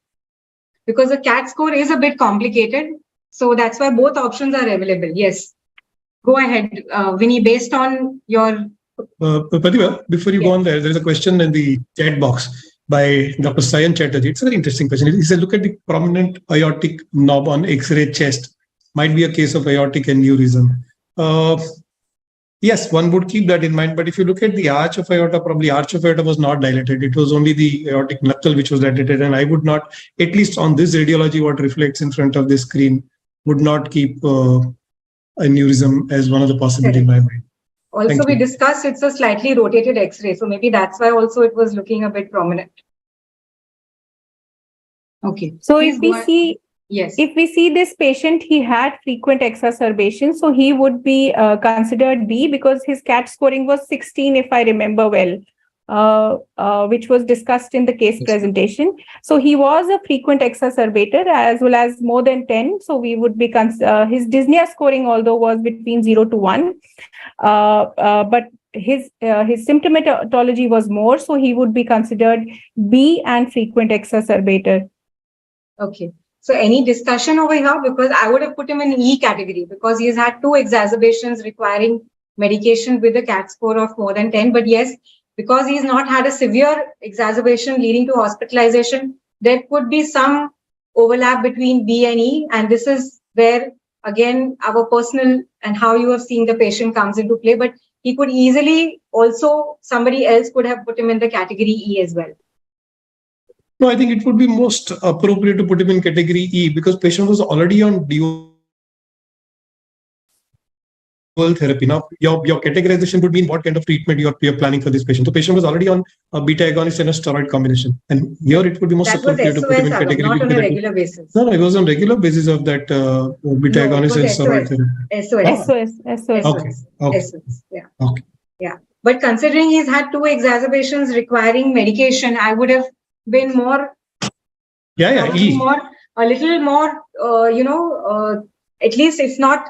because the CAT score is a bit complicated. So that's why both options are available. Yes. Go ahead, Vinny, based on your... Pratibha, before you go on there is a question in the chat box by Dr. Sayan Chatterjee. It's a very interesting question. He said, look at the prominent aortic knob on X-ray chest. Might be a case of aortic aneurysm. Yes, one would keep that in mind. But if you look at the arch of aorta, probably arch of aorta was not dilated. It was only the aortic knuckle which was dilated. And I would not, at least on this radiology, what reflects in front of the screen, would not keep aneurysm as one of the possibilities in my mind. Also, we discussed it's a slightly rotated X-ray. So maybe that's why also it was looking a bit prominent. Okay. So if we see... Yes. If we see this patient, he had frequent exacerbations, so he would be considered B because his CAT scoring was 16, if I remember well, which was discussed in the case presentation. So he was a frequent exacerbator as well as more than 10. So we would be his dyspnea scoring, although was between 0 to 1, but his symptomatology was more, so he would be considered B and frequent exacerbator. Okay. So any discussion over here? Because I would have put him in E category because he's had 2 exacerbations requiring medication with a CAT score of more than 10. But yes, because he's not had a severe exacerbation leading to hospitalization, there could be some overlap between B and E. And this is where, again, our personal and how you have seen the patient comes into play. But he could easily also, somebody else could have put him in the category E as well. No, I think it would be most appropriate to put him in category E because patient was already on dual therapy. Now, your categorization would mean what kind of treatment you're planning for this patient. So, patient was already on a beta agonist and a steroid combination, and here it would be most appropriate to put him in category. Not on a regular basis. No, it was on regular basis of that beta agonist and steroid therapy. SOS. Okay. SOS. Yeah. Okay. Yeah. But considering he's had 2 exacerbations requiring medication, I would have been more, a little more, at least if not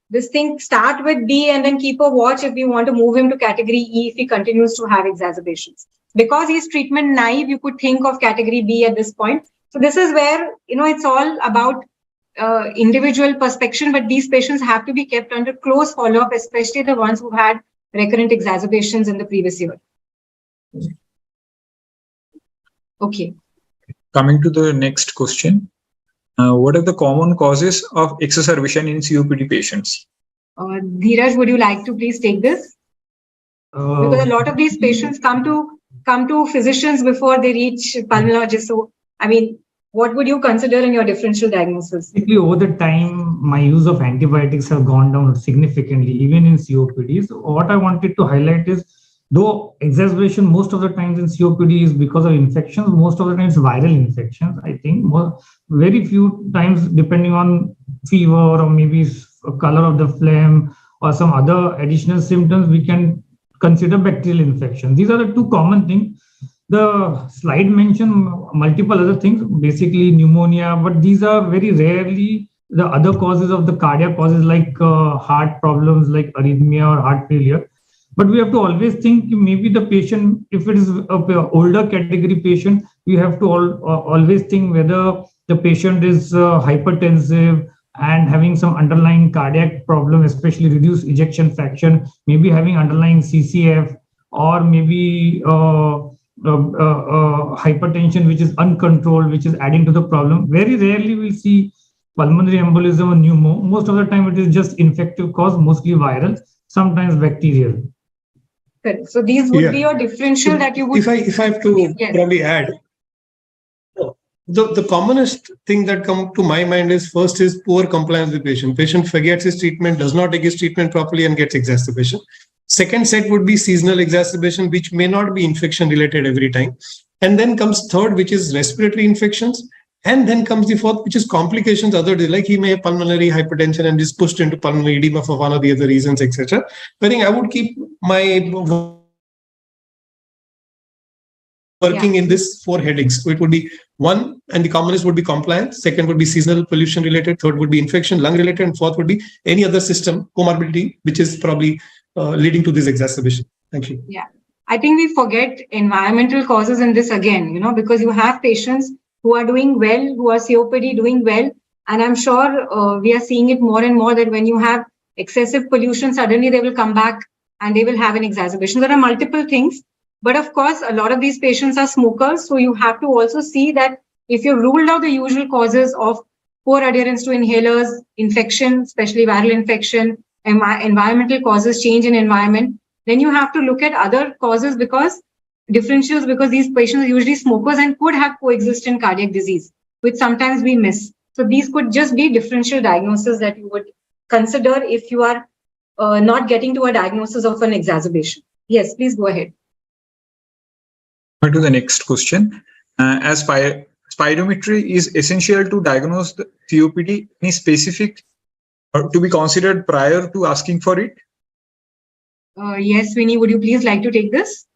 this thing, start with B and then keep a watch if you want to move him to category E if he continues to have exacerbations. Because he's treatment naive, you could think of category B at this point. So this is where, it's all about individual perspection, but these patients have to be kept under close follow-up, especially the ones who had recurrent exacerbations in the previous year. Okay. Coming to the next question. What are the common causes of exacerbation in COPD patients? Dheeraj, would you like to please take this? Because a lot of these patients come to physicians before they reach pulmonologists. So, I mean, what would you consider in your differential diagnosis? Over the time, my use of antibiotics have gone down significantly, even in COPD. So what I wanted to highlight is, though exacerbation most of the times in COPD is because of infections, most of the times viral infections, I think. Very few times, depending on fever or maybe color of the phlegm or some other additional symptoms, we can consider bacterial infection. These are the 2 common things. The slide mentioned multiple other things, basically pneumonia, but these are very rarely the other causes of the cardiac causes like heart problems like arrhythmia or heart failure. But we have to always think maybe the patient, if it is an older category patient, we have to always think whether the patient is hypertensive and having some underlying cardiac problem, especially reduced ejection fraction, maybe having underlying CCF, or maybe hypertension which is uncontrolled, which is adding to the problem. Very rarely we'll see pulmonary embolism or pneumo. Most of the time it is just infective cause, mostly viral, sometimes bacterial. Correct. So these would be your differential that you would... If I have to probably add, the commonest thing that comes to my mind is first is poor compliance with patient. Patient forgets his treatment, does not take his treatment properly and gets exacerbation. Second set would be seasonal exacerbation, which may not be infection related every time. And then comes third, which is respiratory infections. And then comes the fourth, which is complications other days, like he may have pulmonary hypertension and is pushed into pulmonary edema for one or the other reasons, etc. I think I would keep my working in this 4 headings. So it would be 1, and the commonest would be compliance. 2nd would be seasonal pollution related. 3rd would be infection, lung related, and 4th would be any other system comorbidity, which is probably leading to this exacerbation. Thank you. Yeah, I think we forget environmental causes in this again, because you have patients who are doing well, who are COPD doing well. And I'm sure we are seeing it more and more that when you have excessive pollution, suddenly they will come back and they will have an exacerbation. There are multiple things. But of course, a lot of these patients are smokers. So you have to also see that if you've ruled out the usual causes of poor adherence to inhalers, infection, especially viral infection, environmental causes, change in environment, then you have to look at other causes because these patients are usually smokers and could have coexistent cardiac disease, which sometimes we miss. So these could just be differential diagnoses that you would consider if you are not getting to a diagnosis of an exacerbation. Yes, please go ahead. To the next question. As spirometry is essential to diagnose the COPD, any specific to be considered prior to asking for it? Yes, Winnie, would you please like to take this?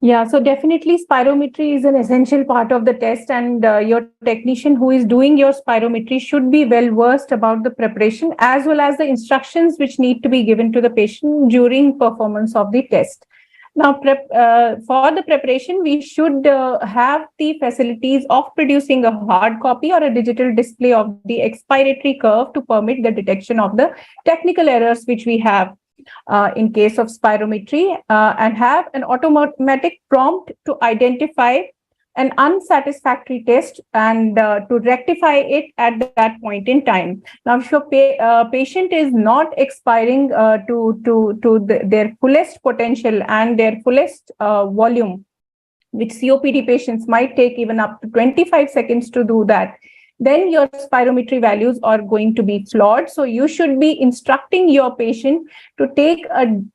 Yeah, so definitely spirometry is an essential part of the test, and your technician who is doing your spirometry should be well versed about the preparation as well as the instructions which need to be given to the patient during performance of the test. Now, for the preparation, we should have the facilities of producing a hard copy or a digital display of the expiratory curve to permit the detection of the technical errors which we have in case of spirometry, and have an automatic prompt to identify an unsatisfactory test and to rectify it at that point in time. Now, if your patient is not expiring to their fullest potential and their fullest volume, which COPD patients might take even up to 25 seconds to do that, then your spirometry values are going to be flawed. So you should be instructing your patient to take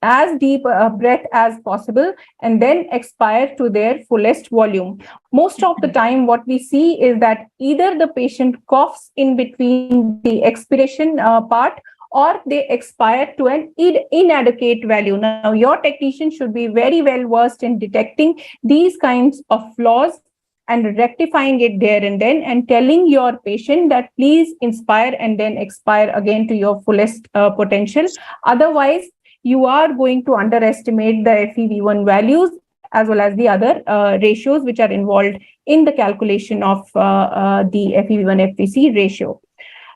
as deep a breath as possible and then expire to their fullest volume. Most of the time, what we see is that either the patient coughs in between the expiration part, or they expire to an inadequate value. Now, your technician should be very well versed in detecting these kinds of flaws and rectifying it there and then, and telling your patient that please inspire and then expire again to your fullest potential. Otherwise, you are going to underestimate the FEV1 values as well as the other ratios which are involved in the calculation of the FEV1 FVC ratio.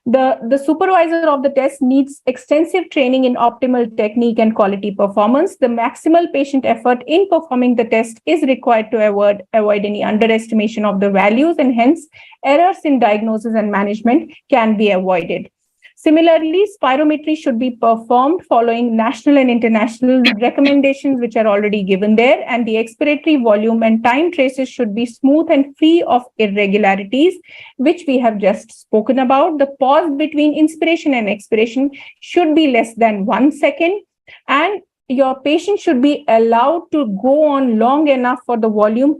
The supervisor of the test needs extensive training in optimal technique and quality performance. The maximal patient effort in performing the test is required to avoid any underestimation of the values, and hence errors in diagnosis and management can be avoided. Similarly, spirometry should be performed following national and international recommendations which are already given there, and the expiratory volume and time traces should be smooth and free of irregularities, which we have just spoken about. The pause between inspiration and expiration should be less than 1 second, and your patient should be allowed to go on long enough for the volume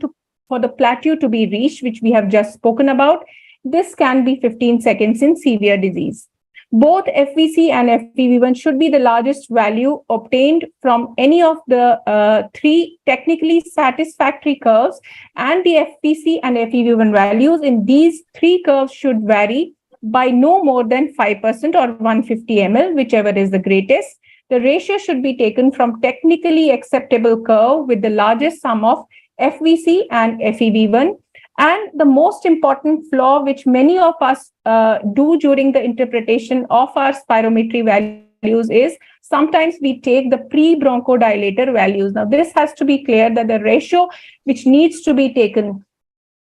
for the plateau to be reached, which we have just spoken about. This can be 15 seconds in severe disease. Both FVC and FEV1 should be the largest value obtained from any of the 3 technically satisfactory curves, and the FVC and FEV1 values in these 3 curves should vary by no more than 5% or 150 ml, whichever is the greatest. The ratio should be taken from technically acceptable curve with the largest sum of FVC and FEV1. And the most important flaw which many of us do during the interpretation of our spirometry values is sometimes we take the pre-bronchodilator values. Now, this has to be clear that the ratio which needs to be taken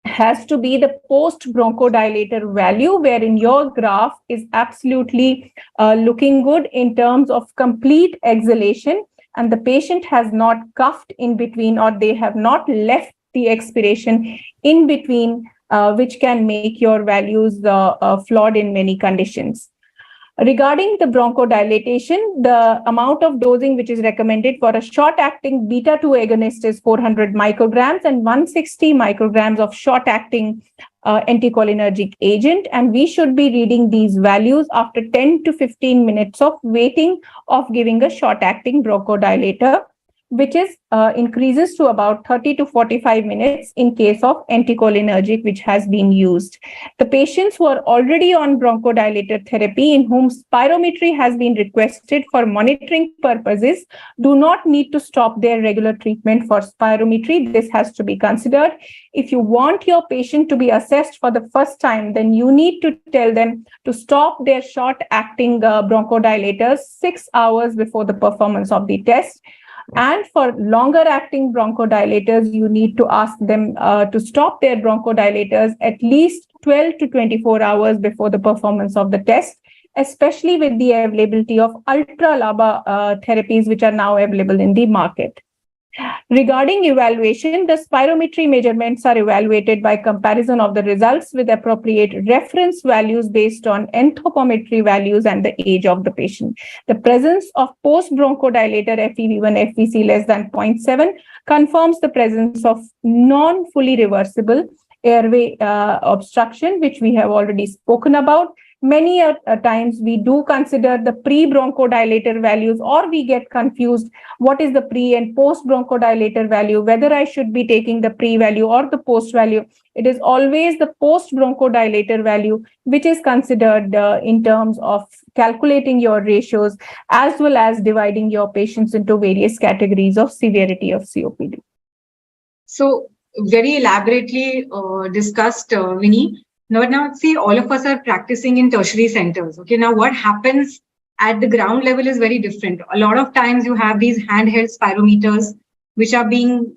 has to be the post-bronchodilator value, wherein your graph is absolutely looking good in terms of complete exhalation, and the patient has not coughed in between, or they have not left the expiration in between, which can make your values flawed in many conditions. Regarding the bronchodilation, the amount of dosing which is recommended for a short-acting beta-2 agonist is 400 micrograms and 160 micrograms of short-acting anticholinergic agent. And we should be reading these values after 10 to 15 minutes of waiting of giving a short-acting bronchodilator, which is increases to about 30 to 45 minutes in case of anticholinergic which has been used. The patients who are already on bronchodilator therapy, in whom spirometry has been requested for monitoring purposes, do not need to stop their regular treatment for spirometry. This has to be considered. If you want your patient to be assessed for the first time, then you need to tell them to stop their short-acting bronchodilators 6 hours before the performance of the test. And for longer acting bronchodilators, you need to ask them to stop their bronchodilators at least 12 to 24 hours before the performance of the test, especially with the availability of ultra-LABA therapies which are now available in the market. Regarding evaluation, the spirometry measurements are evaluated by comparison of the results with appropriate reference values based on anthropometry values and the age of the patient. The presence of post-bronchodilator FEV1 FVC less than 0.7 confirms the presence of non-fully reversible airway obstruction, which we have already spoken about. Many times we do consider the pre-bronchodilator values, or we get confused what is the pre and post-bronchodilator value, whether I should be taking the pre value or the post value. It is always the post-bronchodilator value which is considered in terms of calculating your ratios as well as dividing your patients into various categories of severity of COPD. So very elaborately discussed, Vinny. Now, see, all of us are practicing in tertiary centers. Okay, now what happens at the ground level is very different. A lot of times you have these handheld spirometers which are being,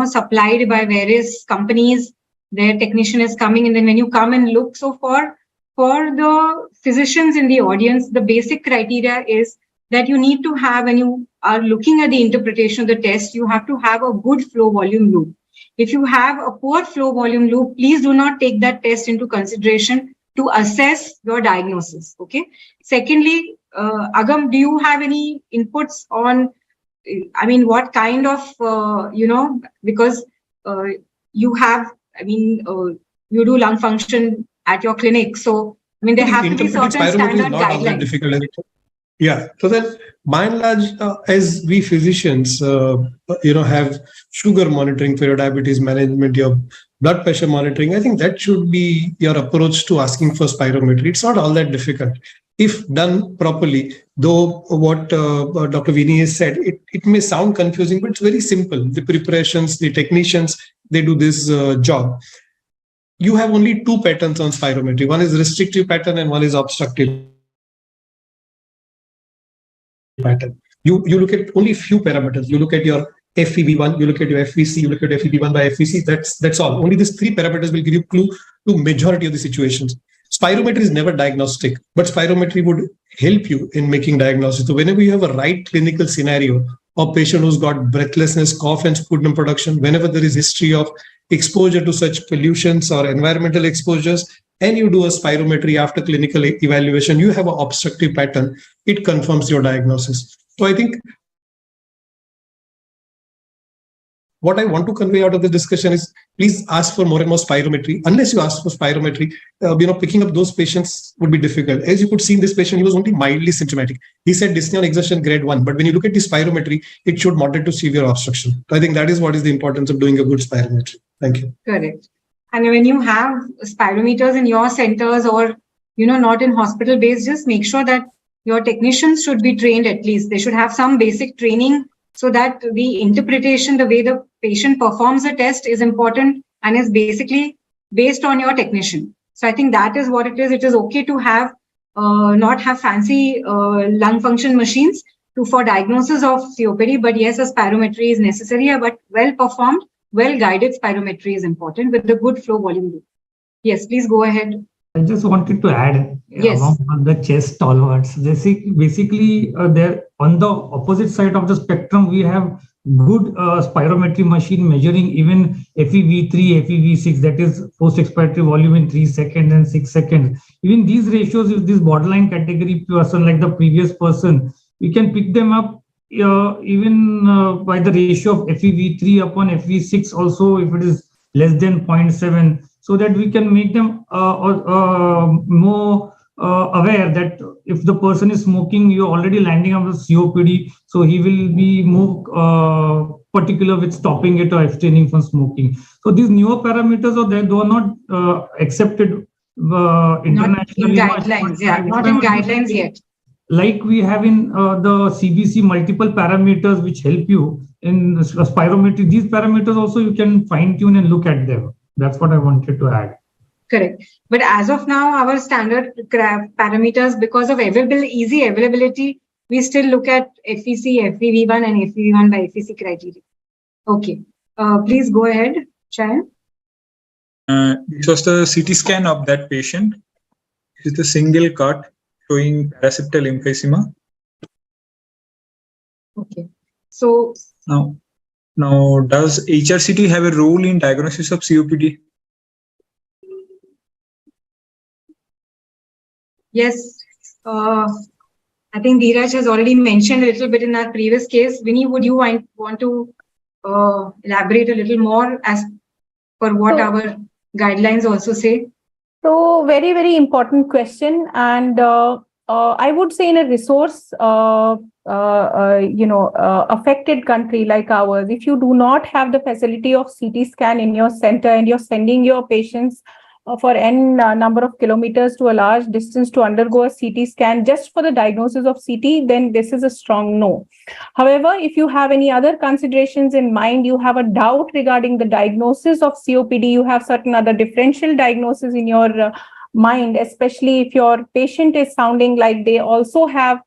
supplied by various companies. Their technician is coming, and then when you come and look, so for the physicians in the audience, the basic criteria is that you need to have, when you are looking at the interpretation of the test, you have to have a good flow volume loop. If you have a poor flow volume loop, please do not take that test into consideration to assess your diagnosis. Okay. Secondly, Agam, do you have any inputs on, what kind of, because you have, you do lung function at your clinic. So, there have to be certain standard guidelines. Yeah, so that by and large, as we physicians, have sugar monitoring for your diabetes management, your blood pressure monitoring, I think that should be your approach to asking for spirometry. It's not all that difficult. If done properly, though what Dr. Vinny has said, it may sound confusing, but it's very simple. The preparations, the technicians, they do this job. You have only two patterns on spirometry. One is restrictive pattern and one is obstructive pattern. You look at only few parameters. You look at your FEV1, you look at your FVC, you look at FEV1 by FVC. That's all. Only these three parameters will give you clue to majority of the situations. Spirometry is never diagnostic, but spirometry would help you in making diagnosis. So whenever you have a right clinical scenario of patient who's got breathlessness, cough and sputum production, whenever there is history of exposure to such pollutions or environmental exposures, and you do a spirometry after clinical evaluation, you have an obstructive pattern, it confirms your diagnosis. So I think what I want to convey out of the discussion is, please ask for more and more spirometry. Unless you ask for spirometry, picking up those patients would be difficult. As you could see in this patient, he was only mildly symptomatic. He said dyspnea on exertion grade 1, but when you look at the spirometry, it showed moderate to severe obstruction. So I think that is what is the importance of doing a good spirometry. Thank you. Correct. And when you have spirometers in your centers or, not in hospital based, just make sure that your technicians should be trained at least. They should have some basic training so that the interpretation, the way the patient performs the test is important and is basically based on your technician. So I think that is what it is. It is okay to have, not have fancy lung function machines for diagnosis of COPD, but yes, a spirometry is necessary, but well performed, well-guided spirometry is important with the good flow volume loop. Yes, please go ahead. I just wanted to add on the chest stalwarts. Basically, there on the opposite side of the spectrum, we have good spirometry machine measuring even FeV3, FeV6, that is post-expiratory volume in 3 seconds and 6 seconds. Even these ratios, if this borderline category person like the previous person, we can pick them up even by the ratio of FeV3 upon FeV6 also, if it is less than 0.7, so that we can make them more aware that if the person is smoking, you're already landing on the COPD, so he will be more particular with stopping it or abstaining from smoking. So these newer parameters are there, though are not accepted internationally. Not in guidelines, not in guidelines yet. Like we have in the CBC multiple parameters which help you in spirometry. These parameters also you can fine tune and look at them. That's what I wanted to add. Correct. But as of now, our standard parameters, because of easy availability, we still look at FEC, FEV1 and FEV1 by FEC criteria. Okay. Please go ahead, Chayan. This was the CT scan of that patient. It's a single cut showing paraseptal emphysema. Okay. So now, does HRCT have a role in diagnosis of COPD? Yes. I think Dheeraj has already mentioned a little bit in our previous case. Vinny, would you want to elaborate a little more as for what our guidelines also say? So very, very important question. And I would say in a resource, affected country like ours, if you do not have the facility of CT scan in your center and you're sending your patients for n number of kilometers to a large distance to undergo a CT scan just for the diagnosis of CT, then this is a strong no. However, if you have any other considerations in mind, you have a doubt regarding the diagnosis of COPD, you have certain other differential diagnoses in your mind, especially if your patient is sounding like they also have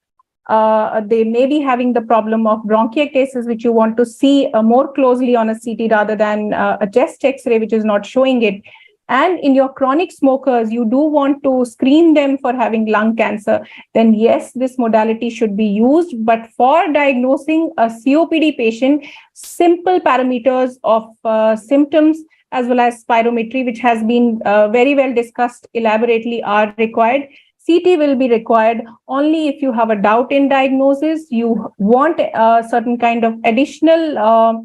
they may be having the problem of bronchiectasis, which you want to see more closely on a CT rather than a chest X-ray, which is not showing it. And in your chronic smokers, you do want to screen them for having lung cancer, then yes, this modality should be used. But for diagnosing a COPD patient, simple parameters of symptoms as well as spirometry, which has been very well discussed elaborately, are required. CT will be required only if you have a doubt in diagnosis, you want a certain kind of additional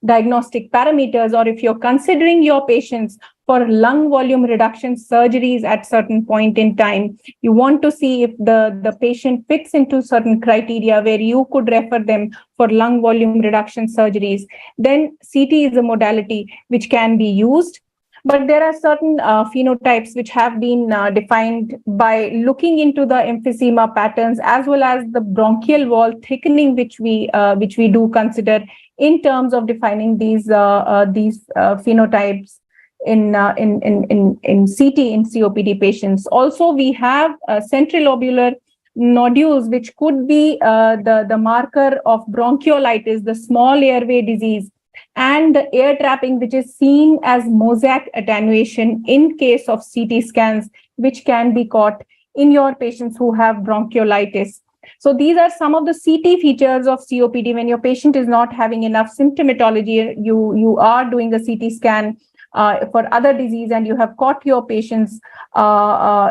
diagnostic parameters, or if you're considering your patients for lung volume reduction surgeries at certain point in time, you want to see if the patient fits into certain criteria where you could refer them for lung volume reduction surgeries, then CT is a modality which can be used. But there are certain phenotypes which have been defined by looking into the emphysema patterns as well as the bronchial wall thickening, which we do consider in terms of defining these phenotypes in CT in COPD patients. Also, we have central lobular nodules, which could be the marker of bronchiolitis, the small airway disease, and the air trapping, which is seen as mosaic attenuation in case of CT scans, which can be caught in your patients who have bronchiolitis. So these are some of the CT features of COPD. When your patient is not having enough symptomatology, you are doing a CT scan for other disease, and you have caught your patients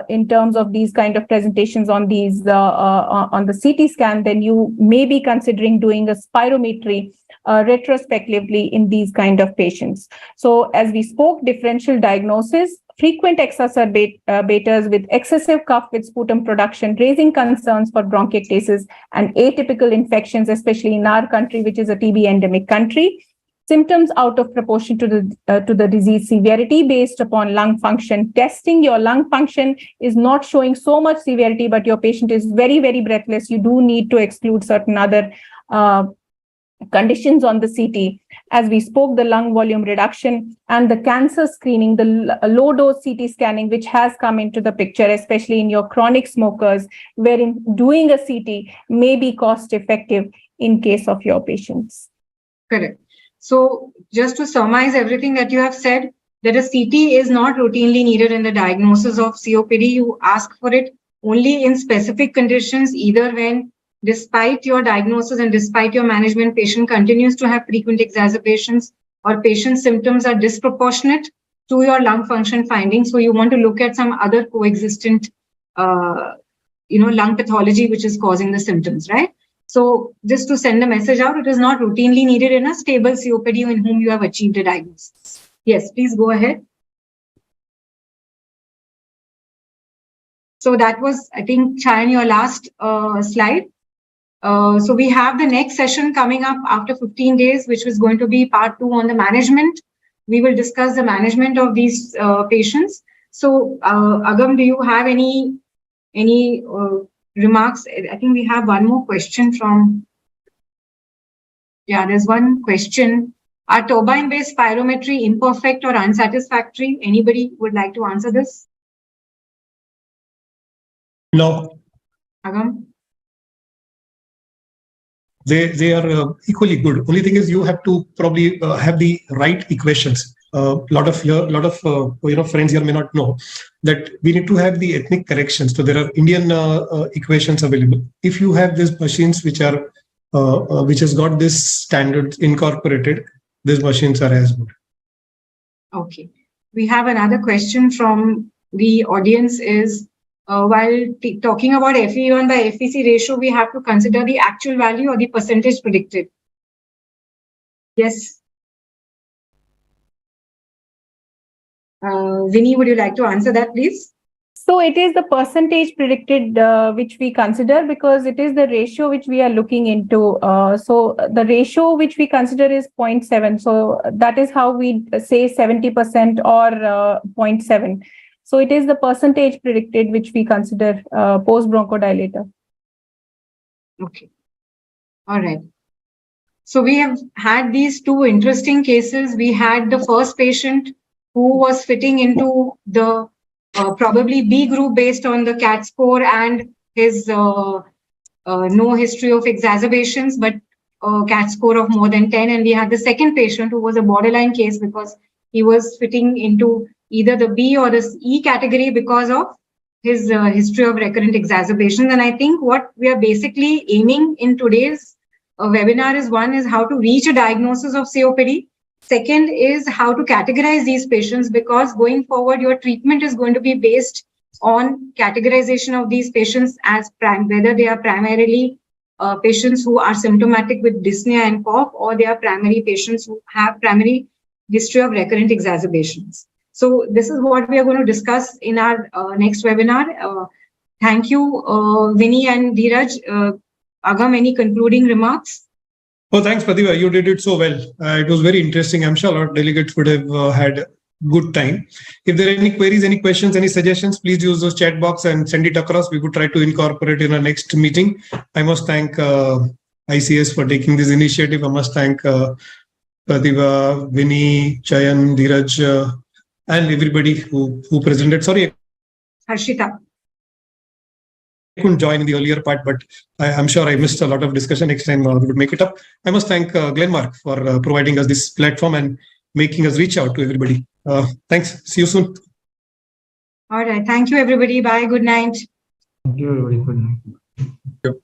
in terms of these kind of presentations on these on the CT scan, then you may be considering doing a spirometry retrospectively in these kind of patients. So as we spoke, differential diagnosis, frequent exacerbators with excessive cough with sputum production, raising concerns for bronchiectasis and atypical infections, especially in our country, which is a TB endemic country. Symptoms out of proportion to the disease severity based upon lung function. Testing your lung function is not showing so much severity, but your patient is very, very breathless. You do need to exclude certain other conditions on the CT. As we spoke, the lung volume reduction and the cancer screening, the low dose CT scanning, which has come into the picture, especially in your chronic smokers, wherein doing a CT may be cost effective in case of your patients. Correct. So just to summarize everything that you have said, that a CT is not routinely needed in the diagnosis of COPD. You ask for it only in specific conditions, either when despite your diagnosis and despite your management, patient continues to have frequent exacerbations or patient symptoms are disproportionate to your lung function findings. So you want to look at some other coexistent, lung pathology which is causing the symptoms, right? So just to send a message out, it is not routinely needed in a stable COPD in whom you have achieved a diagnosis. Yes, please go ahead. So that was, I think, Chayan, your last slide. So we have the next session coming up after 15 days, which was going to be part 2 on the management. We will discuss the management of these patients. So Agam, do you have any remarks? I think we have one more question from, there's one question. Are turbine-based spirometry imperfect or unsatisfactory? Anybody would like to answer this? No. Agam? They are equally good. Only thing is you have to probably have the right equations. Lot of friends here may not know that we need to have the ethnic corrections. So there are Indian equations available. If you have these machines which are which has got this standards incorporated, these machines are as good. Okay. We have another question from the audience is, while talking about FE1 by FEC ratio, we have to consider the actual value or the percentage predicted. Yes. Vinny, would you like to answer that, please? So it is the percentage predicted which we consider because it is the ratio which we are looking into. So the ratio which we consider is 0.7. So that is how we say 70% or 0.7. So it is the percentage predicted which we consider post-bronchodilator. Okay. All right. So we have had these two interesting cases. We had the first patient who was fitting into the probably B group based on the CAT score and his no history of exacerbations, but CAT score of more than 10. And we had the second patient who was a borderline case because he was fitting into either the B or the E category because of his history of recurrent exacerbations. And I think what we are basically aiming in today's webinar is, one is how to reach a diagnosis of COPD. Second is how to categorize these patients, because going forward, your treatment is going to be based on categorization of these patients as whether they are primarily patients who are symptomatic with dyspnea and cough, or they are primary patients who have primary history of recurrent exacerbations. So this is what we are going to discuss in our next webinar. Thank you, Vinny and Dheeraj. Agam, any concluding remarks? Oh, thanks, Pratibha. You did it so well. It was very interesting. I'm sure our delegates would have had good time. If there are any queries, any questions, any suggestions, please use those chat box and send it across. We would try to incorporate in our next meeting. I must thank ICS for taking this initiative. I must thank Pratibha, Vinny, Chayan, Dheeraj, and everybody who presented. Sorry, Harshita. I couldn't join in the earlier part, but I'm sure I missed a lot of discussion. Next time we would make it up. I must thank Glenmark for providing us this platform and making us reach out to everybody. Thanks. See you soon. All right. Thank you, everybody. Bye. Good night. Thank you, everybody. Good night.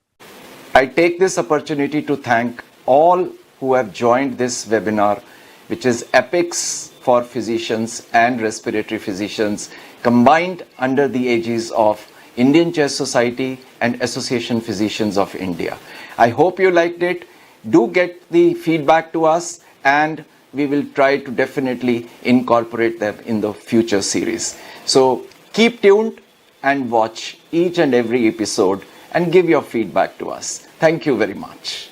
I take this opportunity to thank all who have joined this webinar, which is EPICS for physicians and respiratory physicians, combined under the aegis of Indian Chest Society and Association Physicians of India. I hope you liked it. Do get the feedback to us, and we will try to definitely incorporate them in the future series. So keep tuned and watch each and every episode and give your feedback to us. Thank you very much.